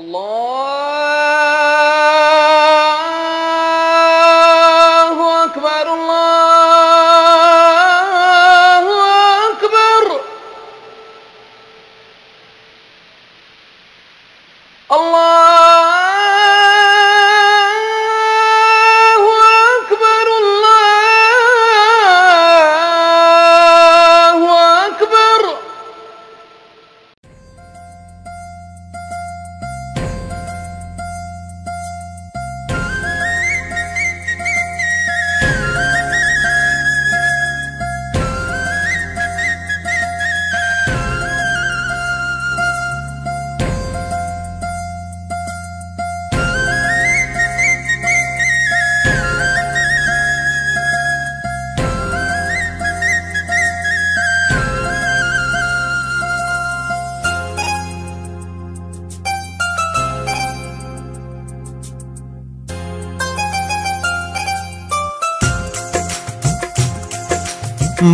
Allahu Akbar, Allahu Akbar, Allahu Akbar, Allahu Akbar.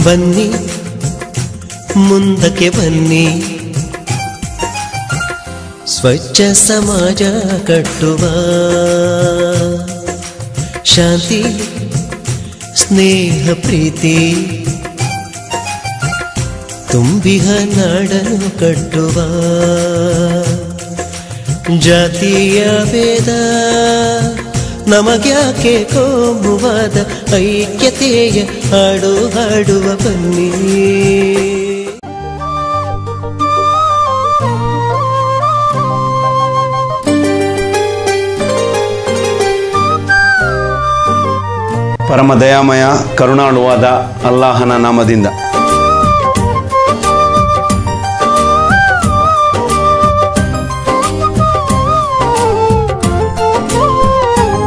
ಬನ್ನಿ ಮುಂದಕ್ಕೆ ಬನ್ನಿ, ಸ್ವಚ್ಛ ಸಮಾಜ ಕಟ್ಟುವ, ಶಾಂತಿ ಸ್ನೇಹ ಪ್ರೀತಿ ತುಂಬಿಹ ನಾಡನ್ನು ಕಟ್ಟುವ, ಜಾತಿಯ ಭೇದ ನಮಗ್ಯಾಕೆ ಕೋಮುವಾದ, ಐಕ್ಯತೆಯ ಹಾಡು ಹಾಡುವ ಬನ್ನಿ. ಪರಮ ದಯಾಮಯ ಕರುಣಾಳುವಾದ ಅಲ್ಲಾಹನ ನಾಮದಿಂದ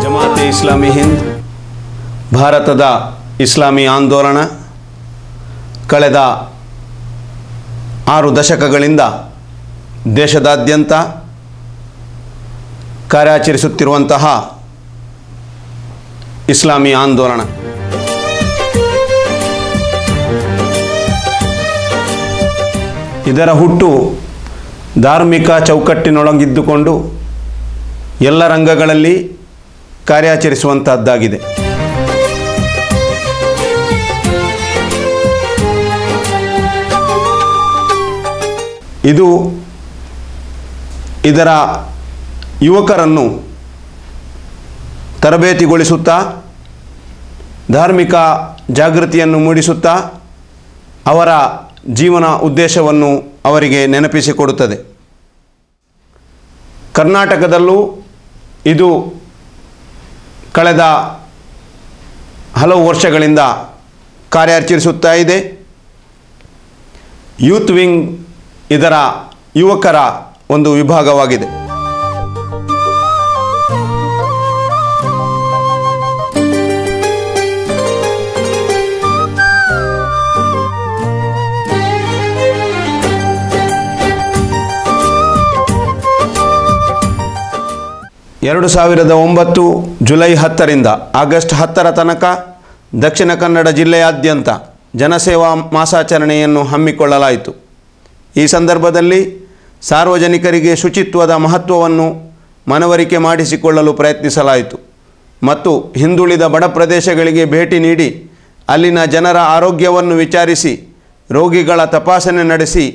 ಜಮಾತೆ ಇಸ್ಲಾಮಿ ಹಿಂದ್ ಭಾರತದ ಇಸ್ಲಾಮಿ ಆಂದೋಲನ ಕಳೆದ 6 ದಶಕಗಳಿಂದ ದೇಶದಾದ್ಯಂತ ಕಾರ್ಯಾಚರಿಸುತ್ತಿರುವಂತಹ ಇಸ್ಲಾಮಿ ಆಂದೋಲನ. ಇದರ ಹುಟ್ಟು ಧಾರ್ಮಿಕ ಚೌಕಟ್ಟಿನೊಳಗಿದ್ದುಕೊಂಡು ಎಲ್ಲ ರಂಗಗಳಲ್ಲಿ ಕಾರ್ಯಾಚರಿಸುವಂತಹದ್ದಾಗಿದೆ. ಇದು ಇದರ ಯುವಕರನ್ನು ತರಬೇತಿಗೊಳಿಸುತ್ತಾ ಧಾರ್ಮಿಕ ಜಾಗೃತಿಯನ್ನು ಮೂಡಿಸುತ್ತಾ ಅವರ ಜೀವನ ಉದ್ದೇಶವನ್ನು ಅವರಿಗೆ ನೆನಪಿಸಿಕೊಡುತ್ತದೆ. ಕರ್ನಾಟಕದಲ್ಲೂ ಇದು ಕಳೆದ ಹಲವು ವರ್ಷಗಳಿಂದ ಕಾರ್ಯಾಚರಿಸುತ್ತಾ ಇದೆ. ಯೂತ್ ವಿಂಗ್ ಇದರ ಯುವಕರ ಒಂದು ವಿಭಾಗವಾಗಿದೆ. ಎರಡು 2009 ಜುಲೈ 10ರಿಂದ ಆಗಸ್ಟ್ 10ರ ತನಕ ದಕ್ಷಿಣ ಕನ್ನಡ ಜಿಲ್ಲೆಯಾದ್ಯಂತ ಜನಸೇವಾ ಮಾಸಾಚರಣೆಯನ್ನು ಹಮ್ಮಿಕೊಳ್ಳಲಾಯಿತು. ಈ ಸಂದರ್ಭದಲ್ಲಿ ಸಾರ್ವಜನಿಕರಿಗೆ ಶುಚಿತ್ವದ ಮಹತ್ವವನ್ನು ಮನವರಿಕೆ ಮಾಡಿಸಿಕೊಳ್ಳಲು ಪ್ರಯತ್ನಿಸಲಾಯಿತು ಮತ್ತು ಹಿಂದುಳಿದ ಬಡ ಪ್ರದೇಶಗಳಿಗೆ ಭೇಟಿ ನೀಡಿ ಅಲ್ಲಿನ ಜನರ ಆರೋಗ್ಯವನ್ನು ವಿಚಾರಿಸಿ ರೋಗಿಗಳ ತಪಾಸಣೆ ನಡೆಸಿ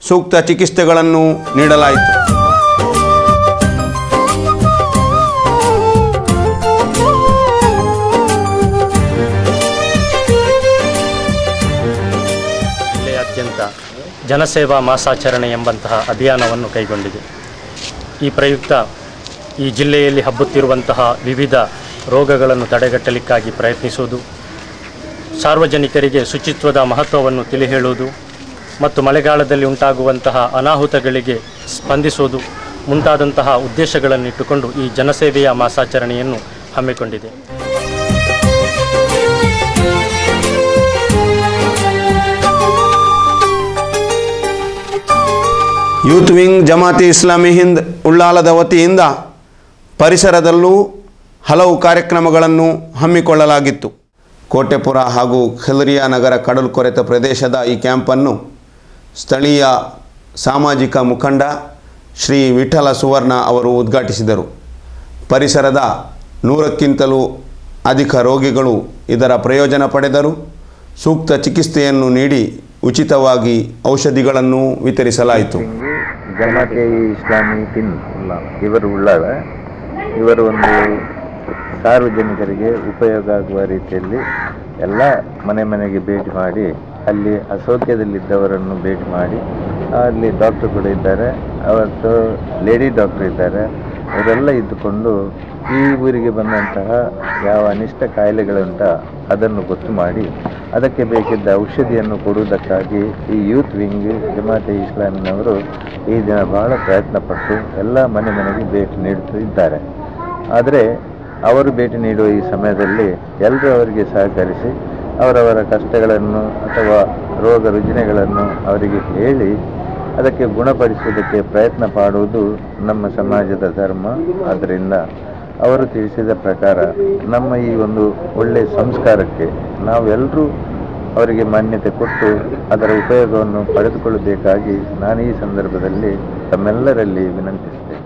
ಸೂಕ್ತ ಚಿಕಿತ್ಸೆಗಳನ್ನು ನೀಡಲಾಯಿತು. ಜನಸೇವಾ ಮಾಸಾಚರಣೆ ಎಂಬಂತಹ ಅಭಿಯಾನವನ್ನು ಕೈಗೊಂಡಿದೆ. ಈ ಪ್ರಯುಕ್ತ ಈ ಜಿಲ್ಲೆಯಲ್ಲಿ ಹಬ್ಬುತ್ತಿರುವಂತಹ ವಿವಿಧ ರೋಗಗಳನ್ನು ತಡೆಗಟ್ಟಲಿಕ್ಕಾಗಿ ಪ್ರಯತ್ನಿಸುವುದು, ಸಾರ್ವಜನಿಕರಿಗೆ ಶುಚಿತ್ವದ ಮಹತ್ವವನ್ನು ತಿಳಿ ಹೇಳುವುದು ಮತ್ತು ಮಳೆಗಾಲದಲ್ಲಿ ಉಂಟಾಗುವಂತಹ ಅನಾಹುತಗಳಿಗೆ ಸ್ಪಂದಿಸುವುದು ಮುಂತಾದಂತಹ ಉದ್ದೇಶಗಳನ್ನಿಟ್ಟುಕೊಂಡು ಈ ಜನಸೇವೆಯ ಮಾಸಾಚರಣೆಯನ್ನು ಹಮ್ಮಿಕೊಂಡಿದೆ. ಯೂತ್ ವಿಂಗ್ ಜಮಾತಿ ಇಸ್ಲಾಮಿ ಹಿಂದ್ ಉಳ್ಳಾಲದ ವತಿಯಿಂದ ಪರಿಸರದಲ್ಲೂ ಹಲವು ಕಾರ್ಯಕ್ರಮಗಳನ್ನು ಹಮ್ಮಿಕೊಳ್ಳಲಾಗಿತ್ತು. ಕೋಟೆಪುರ ಹಾಗೂ ಖಲ್ರಿಯಾ ನಗರ ಕಡಲು ಕೊರೆತ ಪ್ರದೇಶದ ಈ ಕ್ಯಾಂಪನ್ನು ಸ್ಥಳೀಯ ಸಾಮಾಜಿಕ ಮುಖಂಡ ಶ್ರೀ ವಿಠಲ ಸುವರ್ಣ ಅವರು ಉದ್ಘಾಟಿಸಿದರು. ಪರಿಸರದ 100ಕ್ಕಿಂತಲೂ ಅಧಿಕ ರೋಗಿಗಳು ಇದರ ಪ್ರಯೋಜನ ಪಡೆದರು. ಸೂಕ್ತ ಚಿಕಿತ್ಸೆಯನ್ನು ನೀಡಿ ಉಚಿತವಾಗಿ ಔಷಧಿಗಳನ್ನು ವಿತರಿಸಲಾಯಿತು. ಜಮಾತೆ ಇಸ್ಲಾಮಿ ಹಿಂದ್ ಇವರು ಒಂದು ಸಾರ್ವಜನಿಕರಿಗೆ ಉಪಯೋಗ ಆಗುವ ರೀತಿಯಲ್ಲಿ ಎಲ್ಲ ಮನೆಗೆ ಭೇಟಿ ಮಾಡಿ, ಅಲ್ಲಿ ಅಸೌಖ್ಯದಲ್ಲಿದ್ದವರನ್ನು ಭೇಟಿ ಮಾಡಿ, ಅಲ್ಲಿ ಡಾಕ್ಟರ್ ಕೂಡ ಇದ್ದಾರೆ, ಅವತ್ತು ಲೇಡಿ ಡಾಕ್ಟರ್ ಇದ್ದಾರೆ, ಅವರೆಲ್ಲ ಇದ್ದುಕೊಂಡು ಈ ಊರಿಗೆ ಬಂದಂತಹ ಯಾವ ಅನಿಷ್ಟ ಕಾಯಿಲೆಗಳುಂಟ ಅದನ್ನು ಗೊತ್ತು ಮಾಡಿ ಅದಕ್ಕೆ ಬೇಕಿದ್ದ ಔಷಧಿಯನ್ನು ಕೊಡುವುದಕ್ಕಾಗಿ ಈ ಯೂತ್ ವಿಂಗ್ ಜಮಾತೆ ಇಸ್ಲಾಮಿನವರು ಈ ದಿನ ಬಹಳ ಪ್ರಯತ್ನಪಟ್ಟು ಎಲ್ಲ ಮನೆಗೆ ಭೇಟಿ ನೀಡುತ್ತಿದ್ದಾರೆ. ಆದರೆ ಅವರು ಭೇಟಿ ನೀಡುವ ಈ ಸಮಯದಲ್ಲಿ ಎಲ್ಲರೂ ಅವರಿಗೆ ಸಹಕರಿಸಿ ಅವರವರ ಕಷ್ಟಗಳನ್ನು ಅಥವಾ ರೋಗ ರುಜಿನಗಳನ್ನು ಅವರಿಗೆ ಹೇಳಿ ಅದಕ್ಕೆ ಗುಣಪಡಿಸುವುದಕ್ಕೆ ಪ್ರಯತ್ನ ಮಾಡುವುದು ನಮ್ಮ ಸಮಾಜದ ಧರ್ಮ. ಆದ್ದರಿಂದ ಅವರು ತಿಳಿಸಿದ ಪ್ರಕಾರ ನಮ್ಮ ಈ ಒಂದು ಒಳ್ಳೆಯ ಸಂಸ್ಕಾರಕ್ಕೆ ನಾವೆಲ್ಲರೂ ಅವರಿಗೆ ಮಾನ್ಯತೆ ಕೊಟ್ಟು ಅದರ ಉಪಯೋಗವನ್ನು ಪಡೆದುಕೊಳ್ಳಬೇಕಾಗಿ ನಾನು ಈ ಸಂದರ್ಭದಲ್ಲಿ ತಮ್ಮೆಲ್ಲರಲ್ಲಿ ವಿನಂತಿಸುತ್ತೇನೆ.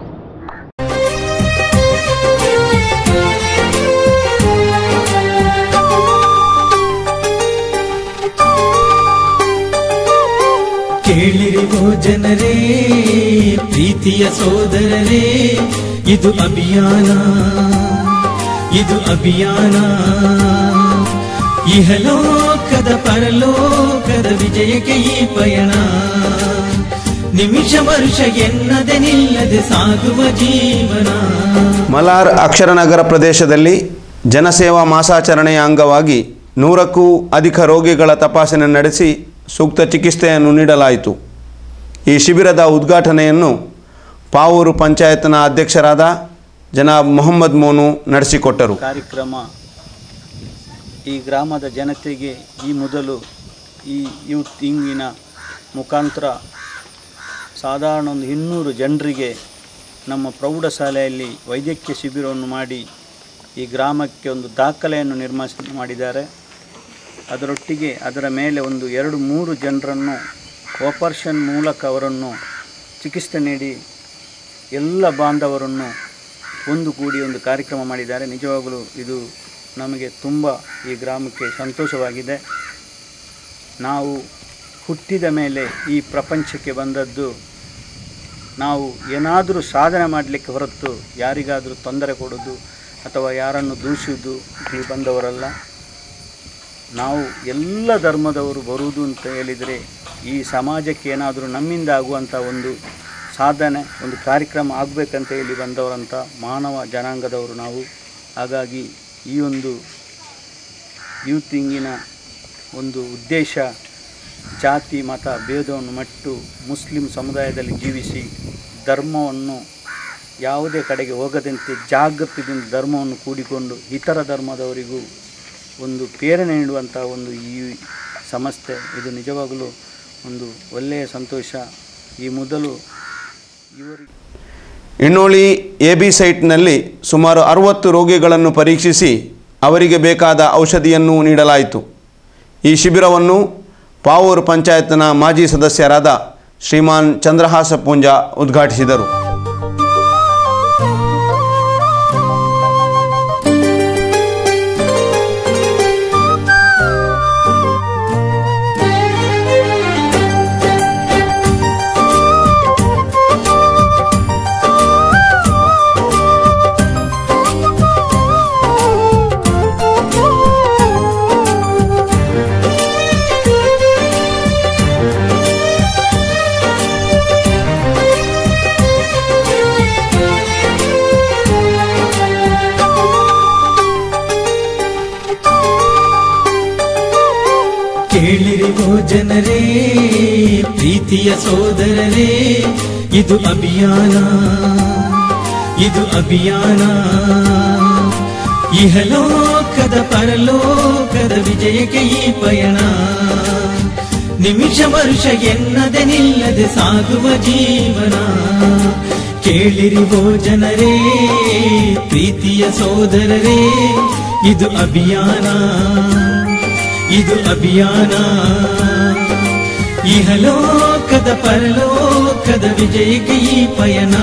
ಕೇಳಿರಿ ಓ ಜನರೇ, ಪ್ರೀತಿಯ ಸೋದರರೇ, ಇದು ಅಭಿಯಾನ, ಇದು ಅಭಿಯಾನ. ಇಹಲೋಕದ ಪರಲೋಕದ ವಿಜಯಕ್ಕೆ ಈ ಪಯಣ. ನಿಮಿಷ ವರುಷ ಎನ್ನದೆ ನಿಲ್ಲದೆ ಸಾಗುವ ಜೀವನ. ಮಲಾರ್ ಅಕ್ಷರನಗರ ಪ್ರದೇಶದಲ್ಲಿ ಜನಸೇವಾ ಮಾಸಾಚರಣೆಯ ಅಂಗವಾಗಿ 100ಕ್ಕೂ ಅಧಿಕ ರೋಗಿಗಳ ತಪಾಸಣೆ ನಡೆಸಿ ಸೂಕ್ತ ಚಿಕಿತ್ಸೆಯನ್ನು ನೀಡಲಾಯಿತು. ಈ ಶಿಬಿರದ ಉದ್ಘಾಟನೆಯನ್ನು ಪಾವೂರು ಪಂಚಾಯತ್ನ ಅಧ್ಯಕ್ಷರಾದ ಜನಾಬ್ ಮೊಹಮ್ಮದ್ ಮೋನು ನಡೆಸಿಕೊಟ್ಟರು. ಕಾರ್ಯಕ್ರಮ ಈ ಗ್ರಾಮದ ಜನತೆಗೆ ಈ ಮೊದಲು ಈ ಯೂತ್ ವಿಂಗಿನ ಮುಖಾಂತರ ಸಾಧಾರಣ ಒಂದು 200 ಜನರಿಗೆ ನಮ್ಮ ಪ್ರೌಢಶಾಲೆಯಲ್ಲಿ ವೈದ್ಯಕೀಯ ಶಿಬಿರವನ್ನು ಮಾಡಿ ಈ ಗ್ರಾಮಕ್ಕೆ ಒಂದು ದಾಖಲೆಯನ್ನು ಮಾಡಿದ್ದಾರೆ. ಅದರೊಟ್ಟಿಗೆ ಅದರ ಮೇಲೆ ಒಂದು 2-3 ಜನರನ್ನು ಆಪರೇಷನ್ ಮೂಲಕ ಅವರನ್ನು ಚಿಕಿತ್ಸೆ ನೀಡಿ ಎಲ್ಲ ಬಾಂಧವರನ್ನು ಒಂದುಗೂಡಿ ಒಂದು ಕಾರ್ಯಕ್ರಮ ಮಾಡಿದ್ದಾರೆ. ನಿಜವಾಗಲೂ ಇದು ನಮಗೆ ತುಂಬ ಈ ಗ್ರಾಮಕ್ಕೆ ಸಂತೋಷವಾಗಿದೆ. ನಾವು ಹುಟ್ಟಿದ ಮೇಲೆ ಈ ಪ್ರಪಂಚಕ್ಕೆ ಬಂದದ್ದು ನಾವು ಏನಾದರೂ ಸಾಧನೆ ಮಾಡಲಿಕ್ಕೆ ಹೊರತು ಯಾರಿಗಾದರೂ ತೊಂದರೆ ಕೊಡೋದು ಅಥವಾ ಯಾರನ್ನು ದೂಷಿಸುವುದು ಇಲ್ಲಿ ಬಂದವರಲ್ಲ. ನಾವು ಎಲ್ಲ ಧರ್ಮದವರು ಬರುವುದು ಅಂತ ಹೇಳಿದರೆ ಈ ಸಮಾಜಕ್ಕೆ ಏನಾದರೂ ನಮ್ಮಿಂದ ಆಗುವಂಥ ಒಂದು ಸಾಧನೆ, ಒಂದು ಕಾರ್ಯಕ್ರಮ ಆಗಬೇಕಂತ ಹೇಳಿ ಬಂದವರಂಥ ಮಾನವ ಜನಾಂಗದವರು ನಾವು. ಹಾಗಾಗಿ ಈ ಒಂದು ಯೂತ್ ವಿಂಗಿನ ಒಂದು ಉದ್ದೇಶ ಜಾತಿ ಮತ ಭೇದವನ್ನು ಮಟ್ಟು ಮುಸ್ಲಿಂ ಸಮುದಾಯದಲ್ಲಿ ಜೀವಿಸಿ ಧರ್ಮವನ್ನು ಯಾವುದೇ ಕಡೆಗೆ ಹೋಗದಂತೆ ಜಾಗೃತಿಯಿಂದ ಧರ್ಮವನ್ನು ಕೂಡಿಕೊಂಡು ಇತರ ಧರ್ಮದವರಿಗೂ ಒಂದು ಪ್ರೇರಣೆ ನೀಡುವಂಥ ಒಂದು ಈ ಸಂಸ್ಥೆ. ಇದು ನಿಜವಾಗಲೂ ಒಂದು ಒಳ್ಳೆಯ ಸಂತೋಷ. ಈ ಮೊದಲು ಇವರಿಗೆ ಇನ್ನೋಳಿ AB ಸೈಟ್ನಲ್ಲಿ ಸುಮಾರು 60 ರೋಗಿಗಳನ್ನು ಪರೀಕ್ಷಿಸಿ ಅವರಿಗೆ ಬೇಕಾದ ಔಷಧಿಯನ್ನು ನೀಡಲಾಯಿತು. ಈ ಶಿಬಿರವನ್ನು ಪಾವೂರು ಪಂಚಾಯತ್ನ ಮಾಜಿ ಸದಸ್ಯರಾದ ಶ್ರೀಮಾನ್ ಚಂದ್ರಹಾಸ ಪೂಂಜಾ ಉದ್ಘಾಟಿಸಿದರು. ಕೇಳಿರಿ ಓ ಜನರೇ, ಪ್ರೀತಿಯ ಸೋದರರೇ, ಇದು ಅಭಿಯಾನ, ಇದು ಅಭಿಯಾನ. ಇಹಲೋಕದ ಪರಲೋಕದ ವಿಜಯಕ್ಕೆ ಈ ಪಯಣ. ನಿಮಿಷ ವರುಷ ಎನ್ನದೆ ನಿಲ್ಲದೆ ಸಾಗುವ ಜೀವನ. ಕೇಳಿರಿ ಓ ಜನರೇ, ಪ್ರೀತಿಯ ಸೋದರರೇ, ಇದು ಅಭಿಯಾನ, ಇದು ಅಭಿಯಾನ. ಇಹಲೋಕದ ಪರಲೋಕ ಲೋಕದ ವಿಜಯಕ್ಕೆ ಈ ಪಯಣ.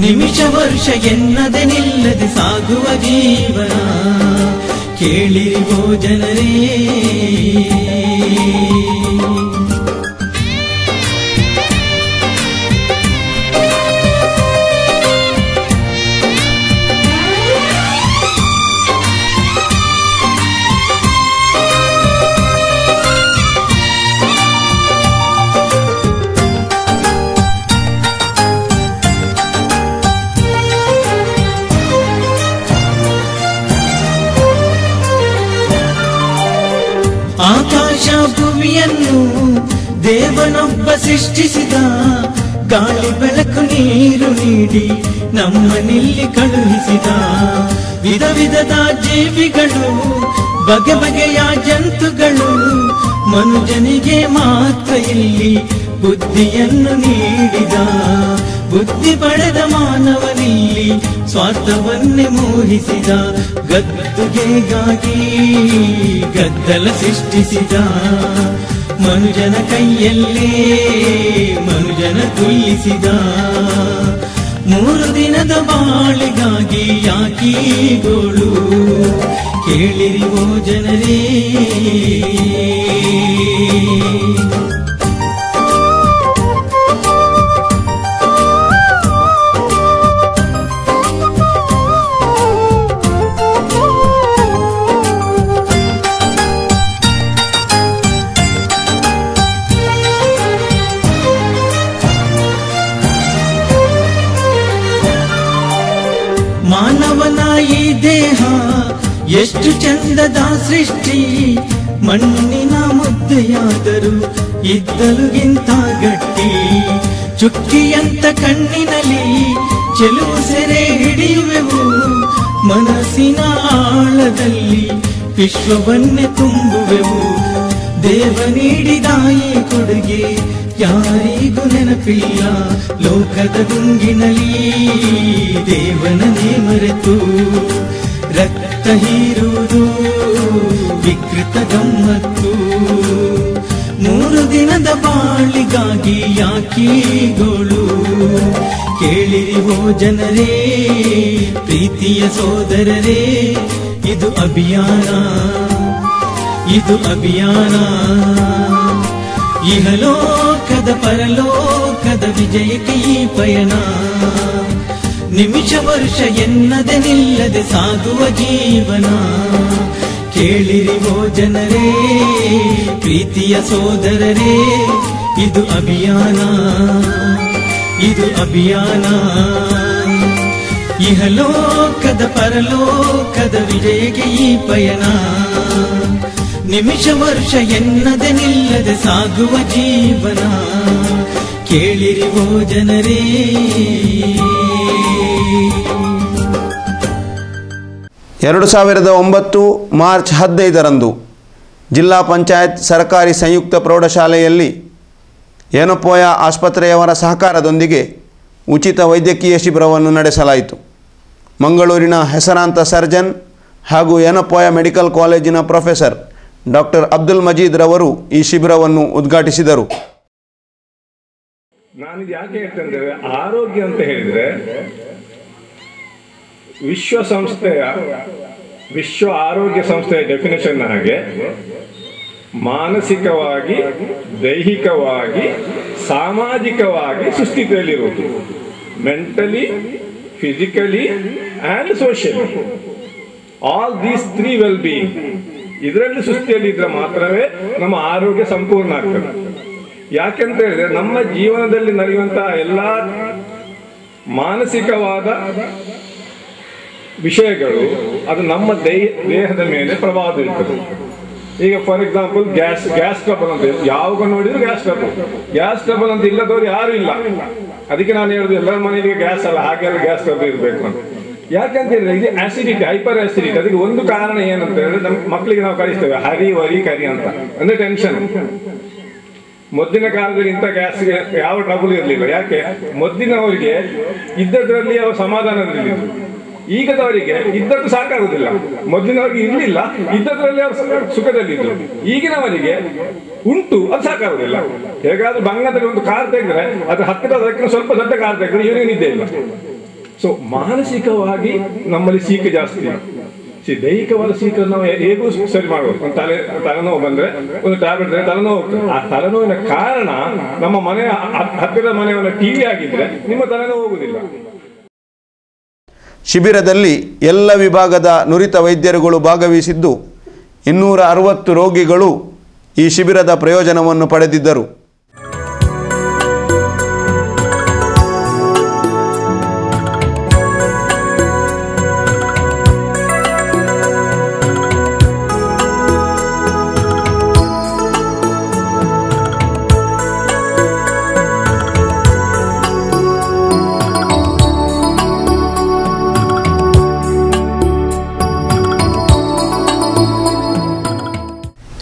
ನಿಮಿಷ ವರ್ಷ ಎನ್ನದೆ ನಿಲ್ಲದೆ ಸಾಗುವ ಜೀವನ. ಕೇಳಿರಿವೋ ಜನರೇ, ಆಕಾಶ ಭೂಮಿಯನ್ನು ದೇವನೊಬ್ಬ ಸೃಷ್ಟಿಸಿದ. ಗಾಳಿ ಬೆಳಕು ನೀರು ನೀಡಿ ನಮ್ಮನಿಲ್ಲಿ ಕಳುಹಿಸಿದ. ವಿಧ ವಿಧದ ಜೀವಿಗಳು, ಬಗೆ ಬಗೆಯ ಜಂತುಗಳು. ಮನುಜನಿಗೆ ಮಾತ್ರ ಇಲ್ಲಿ ಬುದ್ಧಿಯನ್ನು ನೀಡಿದ. ಬುದ್ಧಿ ಪಡೆದ ಮಾನವನಿಲ್ಲಿ ಸ್ವಾರ್ಥವನ್ನೇ ಮೋಹಿಸಿದ. ಗದ್ದುಗೆಗಾಗಿ ಗದ್ದಲ ಸೃಷ್ಟಿಸಿದ. ಮನುಜನ ಕೈಯಲ್ಲೇ ಮನುಜನ ತುಳಿಸಿದ. 3 ದಿನದ ಬಾಳಿಗಾಗಿ ಯಾಕೀ ಗೋಳು, ಕೇಳಿರಿವೋ ಜನರೇ. ಮಾನವನ ಈ ದೇಹ ಎಷ್ಟು ಚಂದದ ಸೃಷ್ಟಿ. ಮಣ್ಣಿನ ಮುದ್ದೆಯಾದರೂ ಇದ್ದಲುಗಿಂತ ಗಟ್ಟಿ. ಚುಕ್ಕಿಯಂತ ಕಣ್ಣಿನಲ್ಲಿ ಚೆಲುವು ಸೆರೆ ಹಿಡಿಯುವೆವು. ಮನಸ್ಸಿನ ಆಳದಲ್ಲಿ ವಿಶ್ವವನ್ನೇ ತುಂಬುವೆವು. ದೇವ ನೀಡಿದ ಈ ಕೊಡುಗೆ ಯಾರಿಗೂ ನೆನಪಿಲ್ಲ. ಲೋಕದ ಗುಂಗಿನಲ್ಲಿ ದೇವನನ್ನೇ ಮರೆತು ರಕ್ತ ಹೀರುವುದು ವಿಕೃತ ಗಮ್ಮತ್ತು. 3 ದಿನದ ಬಾಳಿಗಾಗಿ ಯಾಕೀ ಗೋಳು, ಕೇಳಿರಿವೋ ಜನರೇ. ಪ್ರೀತಿಯ ಸೋದರರೇ, ಇದು ಅಭಿಯಾನ, ಇದು ಅಭಿಯಾನ. ಇಹಲೋಕದ ಪರಲೋಕದ ವಿಜಯಕ್ಕೆ ಈ ಪಯಣ. ನಿಮಿಷ ವರ್ಷ ಎನ್ನದೆ ನಿಲ್ಲದೆ ಸಾಗುವ ಜೀವನ. ಕೇಳಿರಿವೋ ಜನರೇ, ಪ್ರೀತಿಯ ಸೋದರರೇ, ಇದು ಅಭಿಯಾನ, ಇದು ಅಭಿಯಾನ. ಇಹಲೋಕದ ಪರಲೋಕದ ವಿಜಯಕ್ಕೆ ಈ ಪಯಣ. ನಿಮಿಷ ವರ್ಷ ಎನ್ನದೆ ನಿಲ್ಲದೆ ಸಾಗುವ ಜೀವನ. ಕೇಳಿರಿವೋ ಜನರೇ. 2009 ಮಾರ್ಚ್ 15ರಂದು ಜಿಲ್ಲಾ ಪಂಚಾಯತ್ ಸರ್ಕಾರಿ ಸಂಯುಕ್ತ ಪ್ರೌಢಶಾಲೆಯಲ್ಲಿ ಏನಪೋಯ ಆಸ್ಪತ್ರೆಯವರ ಸಹಕಾರದೊಂದಿಗೆ ಉಚಿತ ವೈದ್ಯಕೀಯ ಶಿಬಿರವನ್ನು ನಡೆಸಲಾಯಿತು. ಮಂಗಳೂರಿನ ಹೆಸರಾಂತ ಸರ್ಜನ್ ಹಾಗೂ ಏನಪೋಯ ಮೆಡಿಕಲ್ ಕಾಲೇಜಿನ ಪ್ರೊಫೆಸರ್ ಡಾಕ್ಟರ್ ಅಬ್ದುಲ್ ಮಜೀದ್ ರವರು ಈ ಶಿಬಿರವನ್ನು ಉದ್ಘಾಟಿಸಿದರು. ನಾನಿದು ಯಾಕೆ ಹೇಳ್ತೇನೆ, ಆರೋಗ್ಯ ಅಂತ ಹೇಳಿದರೆ ವಿಶ್ವ ಆರೋಗ್ಯ ಸಂಸ್ಥೆಯ ಡೆಫಿನೇಷನ್ ಹಾಗೆ ಮಾನಸಿಕವಾಗಿ, ದೈಹಿಕವಾಗಿ, ಸಾಮಾಜಿಕವಾಗಿ ಸುಸ್ಥಿತಿಯಲ್ಲಿರುವುದು. Mentally, physically and socially, all these 3 well being. ಇದರಲ್ಲಿ ಸುಸ್ಥಿತಿಯಲ್ಲಿ ಇದ್ರೆ ಮಾತ್ರವೇ ನಮ್ಮ ಆರೋಗ್ಯ ಸಂಪೂರ್ಣ ಆಗ್ತದೆ. ಯಾಕೆಂತ ಹೇಳಿದ್ರೆ ನಮ್ಮ ಜೀವನದಲ್ಲಿ ನಡೆಯುವಂತಹ ಎಲ್ಲ ಮಾನಸಿಕವಾದ ವಿಷಯಗಳು ಅದು ನಮ್ಮ ದೇಹದ ಮೇಲೆ ಪ್ರಭಾವ ಬೀರ್ತದೆ. ಈಗ ಫಾರ್ ಎಕ್ಸಾಂಪಲ್ ಗ್ಯಾಸ್ ಟ್ರಬಲ್ ಅಂತ, ಯಾವಾಗ ನೋಡಿದ್ರು ಗ್ಯಾಸ್ ಟ್ರಬಲ್ ಅಂತ ಇಲ್ಲದವ್ರು ಯಾರು ಇಲ್ಲ. ಅದಕ್ಕೆ ನಾನು ಹೇಳುದು ಎಲ್ಲರ ಮನೆಗೆ ಗ್ಯಾಸ್ ಅಲ್ಲ, ಹಾಗೆಲ್ಲ ಗ್ಯಾಸ್ ಟ್ರಬಲ್ ಇರಬೇಕು ಅಂತ. ಯಾಕಂತ ಹೇಳಿದ್ರೆ ಇದು ಆಸಿಡಿಟಿ, ಹೈಪರ್ ಆಸಿಡಿಟಿ. ಅದಕ್ಕೆ ಒಂದು ಕಾರಣ ಏನಂತ ಹೇಳಿದ್ರೆ ನಮ್ಮ ಮಕ್ಕಳಿಗೆ ನಾವು ಕಲಿಸ್ತೇವೆ ಹರಿ ವರಿ ಕರಿ ಅಂತ, ಅಂದ್ರೆ ಟೆನ್ಷನ್. ಮೊದಲಿನ ಕಾಲದಲ್ಲಿ ಇಂಥ ಗ್ಯಾಸ್ಗೆ ಯಾವ ಟ್ರಬಲ್ ಇರಲಿಲ್ಲ. ಯಾಕೆ? ಮೊದಲಿನವರಿಗೆ ಇದ್ದದ್ರಲ್ಲಿ ಅವರು ಸಮಾಧಾನದಲ್ಲಿದ್ದರು. ಈಗದವರಿಗೆ ಇದ್ದದ್ದು ಸಾಕಾಗುದಿಲ್ಲ. ಮೊದಲಿನವರಿಗೆ ಇರ್ಲಿಲ್ಲ, ಇದ್ದದ್ರಲ್ಲಿ ಅವರು ಸುಖದಲ್ಲಿದ್ರು. ಈಗಿನವರಿಗೆ ಉಂಟು, ಅದು ಸಾಕಾಗುದಿಲ್ಲ. ಹೇಗಾದ್ರೂ ಬಂಗದಲ್ಲಿ ಒಂದು ಕಾರ್ ತೆಗೆದ್ರೆ ಅದು ಹತ್ತಿರದಕ್ಕೆ ಸ್ವಲ್ಪ ದೊಡ್ಡ ಕಾರ್ ತೆಗೆದ್ರೆ ಇವನಿಗೆ ನಿದ್ದೆ ಇಲ್ಲ. ಸೊ ಮಾನಸಿಕವಾಗಿ ನಮ್ಮಲ್ಲಿ ಸೀಕೆ ಜಾಸ್ತಿ. ದೈಹಿಕವಾದ ಸೀಕ ನಾವು ಹೇಗೂ ಸರಿ ಮಾಡಬಹುದು. ಒಂದು ತಲೆನೋವು ಬಂದ್ರೆ ಒಂದು ಟ್ಯಾಬ್ಲೆಟ್ ತಲೆನೋವು ಹೋಗ್ತದೆ. ಆ ತಲೆನೋವಿನ ಕಾರಣ ನಮ್ಮ ಮನೆಯ ಹತ್ತಿರದ ಮನೆಯವನ್ನ ಟಿವಿ ಆಗಿದ್ರೆ ನಿಮ್ಮ ತಲೆನೋವು ಹೋಗುದಿಲ್ಲ. ಶಿಬಿರದಲ್ಲಿ ಎಲ್ಲ ವಿಭಾಗದ ನುರಿತ ವೈದ್ಯರುಗಳು ಭಾಗವಹಿಸಿದ್ದು 260 ರೋಗಿಗಳು ಈ ಶಿಬಿರದ ಪ್ರಯೋಜನವನ್ನು ಪಡೆದಿದ್ದರು.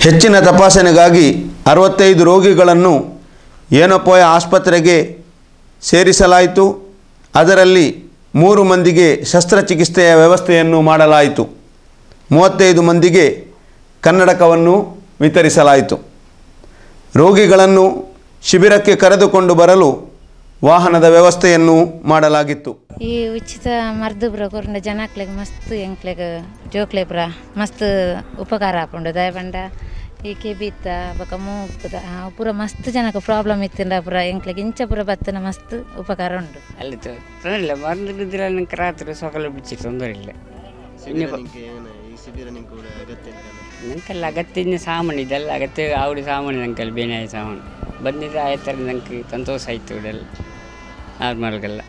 ಹೆಚ್ಚಿನ ತಪಾಸಣೆಗಾಗಿ 65 ರೋಗಿಗಳನ್ನು ಏನಪೋಯ ಆಸ್ಪತ್ರೆಗೆ ಸೇರಿಸಲಾಯಿತು. ಅದರಲ್ಲಿ 3 ಮಂದಿಗೆ ಶಸ್ತ್ರಚಿಕಿತ್ಸೆಯ ವ್ಯವಸ್ಥೆಯನ್ನು ಮಾಡಲಾಯಿತು. 35 ಮಂದಿಗೆ ಕನ್ನಡಕವನ್ನು ವಿತರಿಸಲಾಯಿತು. ರೋಗಿಗಳನ್ನು ಶಿಬಿರಕ್ಕೆ ಕರೆದುಕೊಂಡು ಬರಲು ವಾಹನದ ವ್ಯವಸ್ಥೆಯನ್ನು ಮಾಡಲಾಗಿತ್ತು. ಈ ಉಚಿತ ಮರ್ದು ಪುರ ಕೊರಂಡ ಜನಕ್ಲೆಗ್ ಮಸ್ತ್ ಎಂಕ್ಲೆಗ್ ಜೋಕ್ಲೆ ಪುರ ಮಸ್ತ್ ಉಪಕಾರ ಆಪುಂಡು. ದಯಪಂಡ ಈ ಕೆಬಿತ್ತ ಬಕ ಮೂಗುದ ಪೂರ ಮಸ್ತ್ ಜನಕ್ಕೆ ಪ್ರಾಬ್ಲಮ್ ಇತ್ತಿಂದ ಪುರ ಎಂಕ್ಲೆಗ್ ಇಂಚ ಪುರ ಬತ್ತನ ಮಸ್ತ್ ಉಪಕಾರ ಉಂಡು. ಅಲ್ಲಿ ತೊಂದರೆ ಇಲ್ಲ, ಮರ್ದಿದ್ರೆ ನಂಗೆ ರಾತ್ರಿ ಸೊಕಲು ಬಿಚ್ಚಿ ತೊಂದರೆ ಇಲ್ಲ. ನಂಗೆಲ್ಲ ಅಗತ್ಯ ಸಾಮಾನು ಇದೆಲ್ಲ ಅಗತ್ಯ ಆವಿಡ ಸಾಮಾನು ನಂಗೆ ಬೇನಾಯ ಸಾಮಾನು ಬಂದಿದ್ರೆ ಆಯ್ತಾರೆ. ನಂಗೆ ಸಂತೋಷ ಆಯಿತು. ಇದೆಲ್ಲ ನಾರ್ಮಲ್ಗೆಲ್ಲ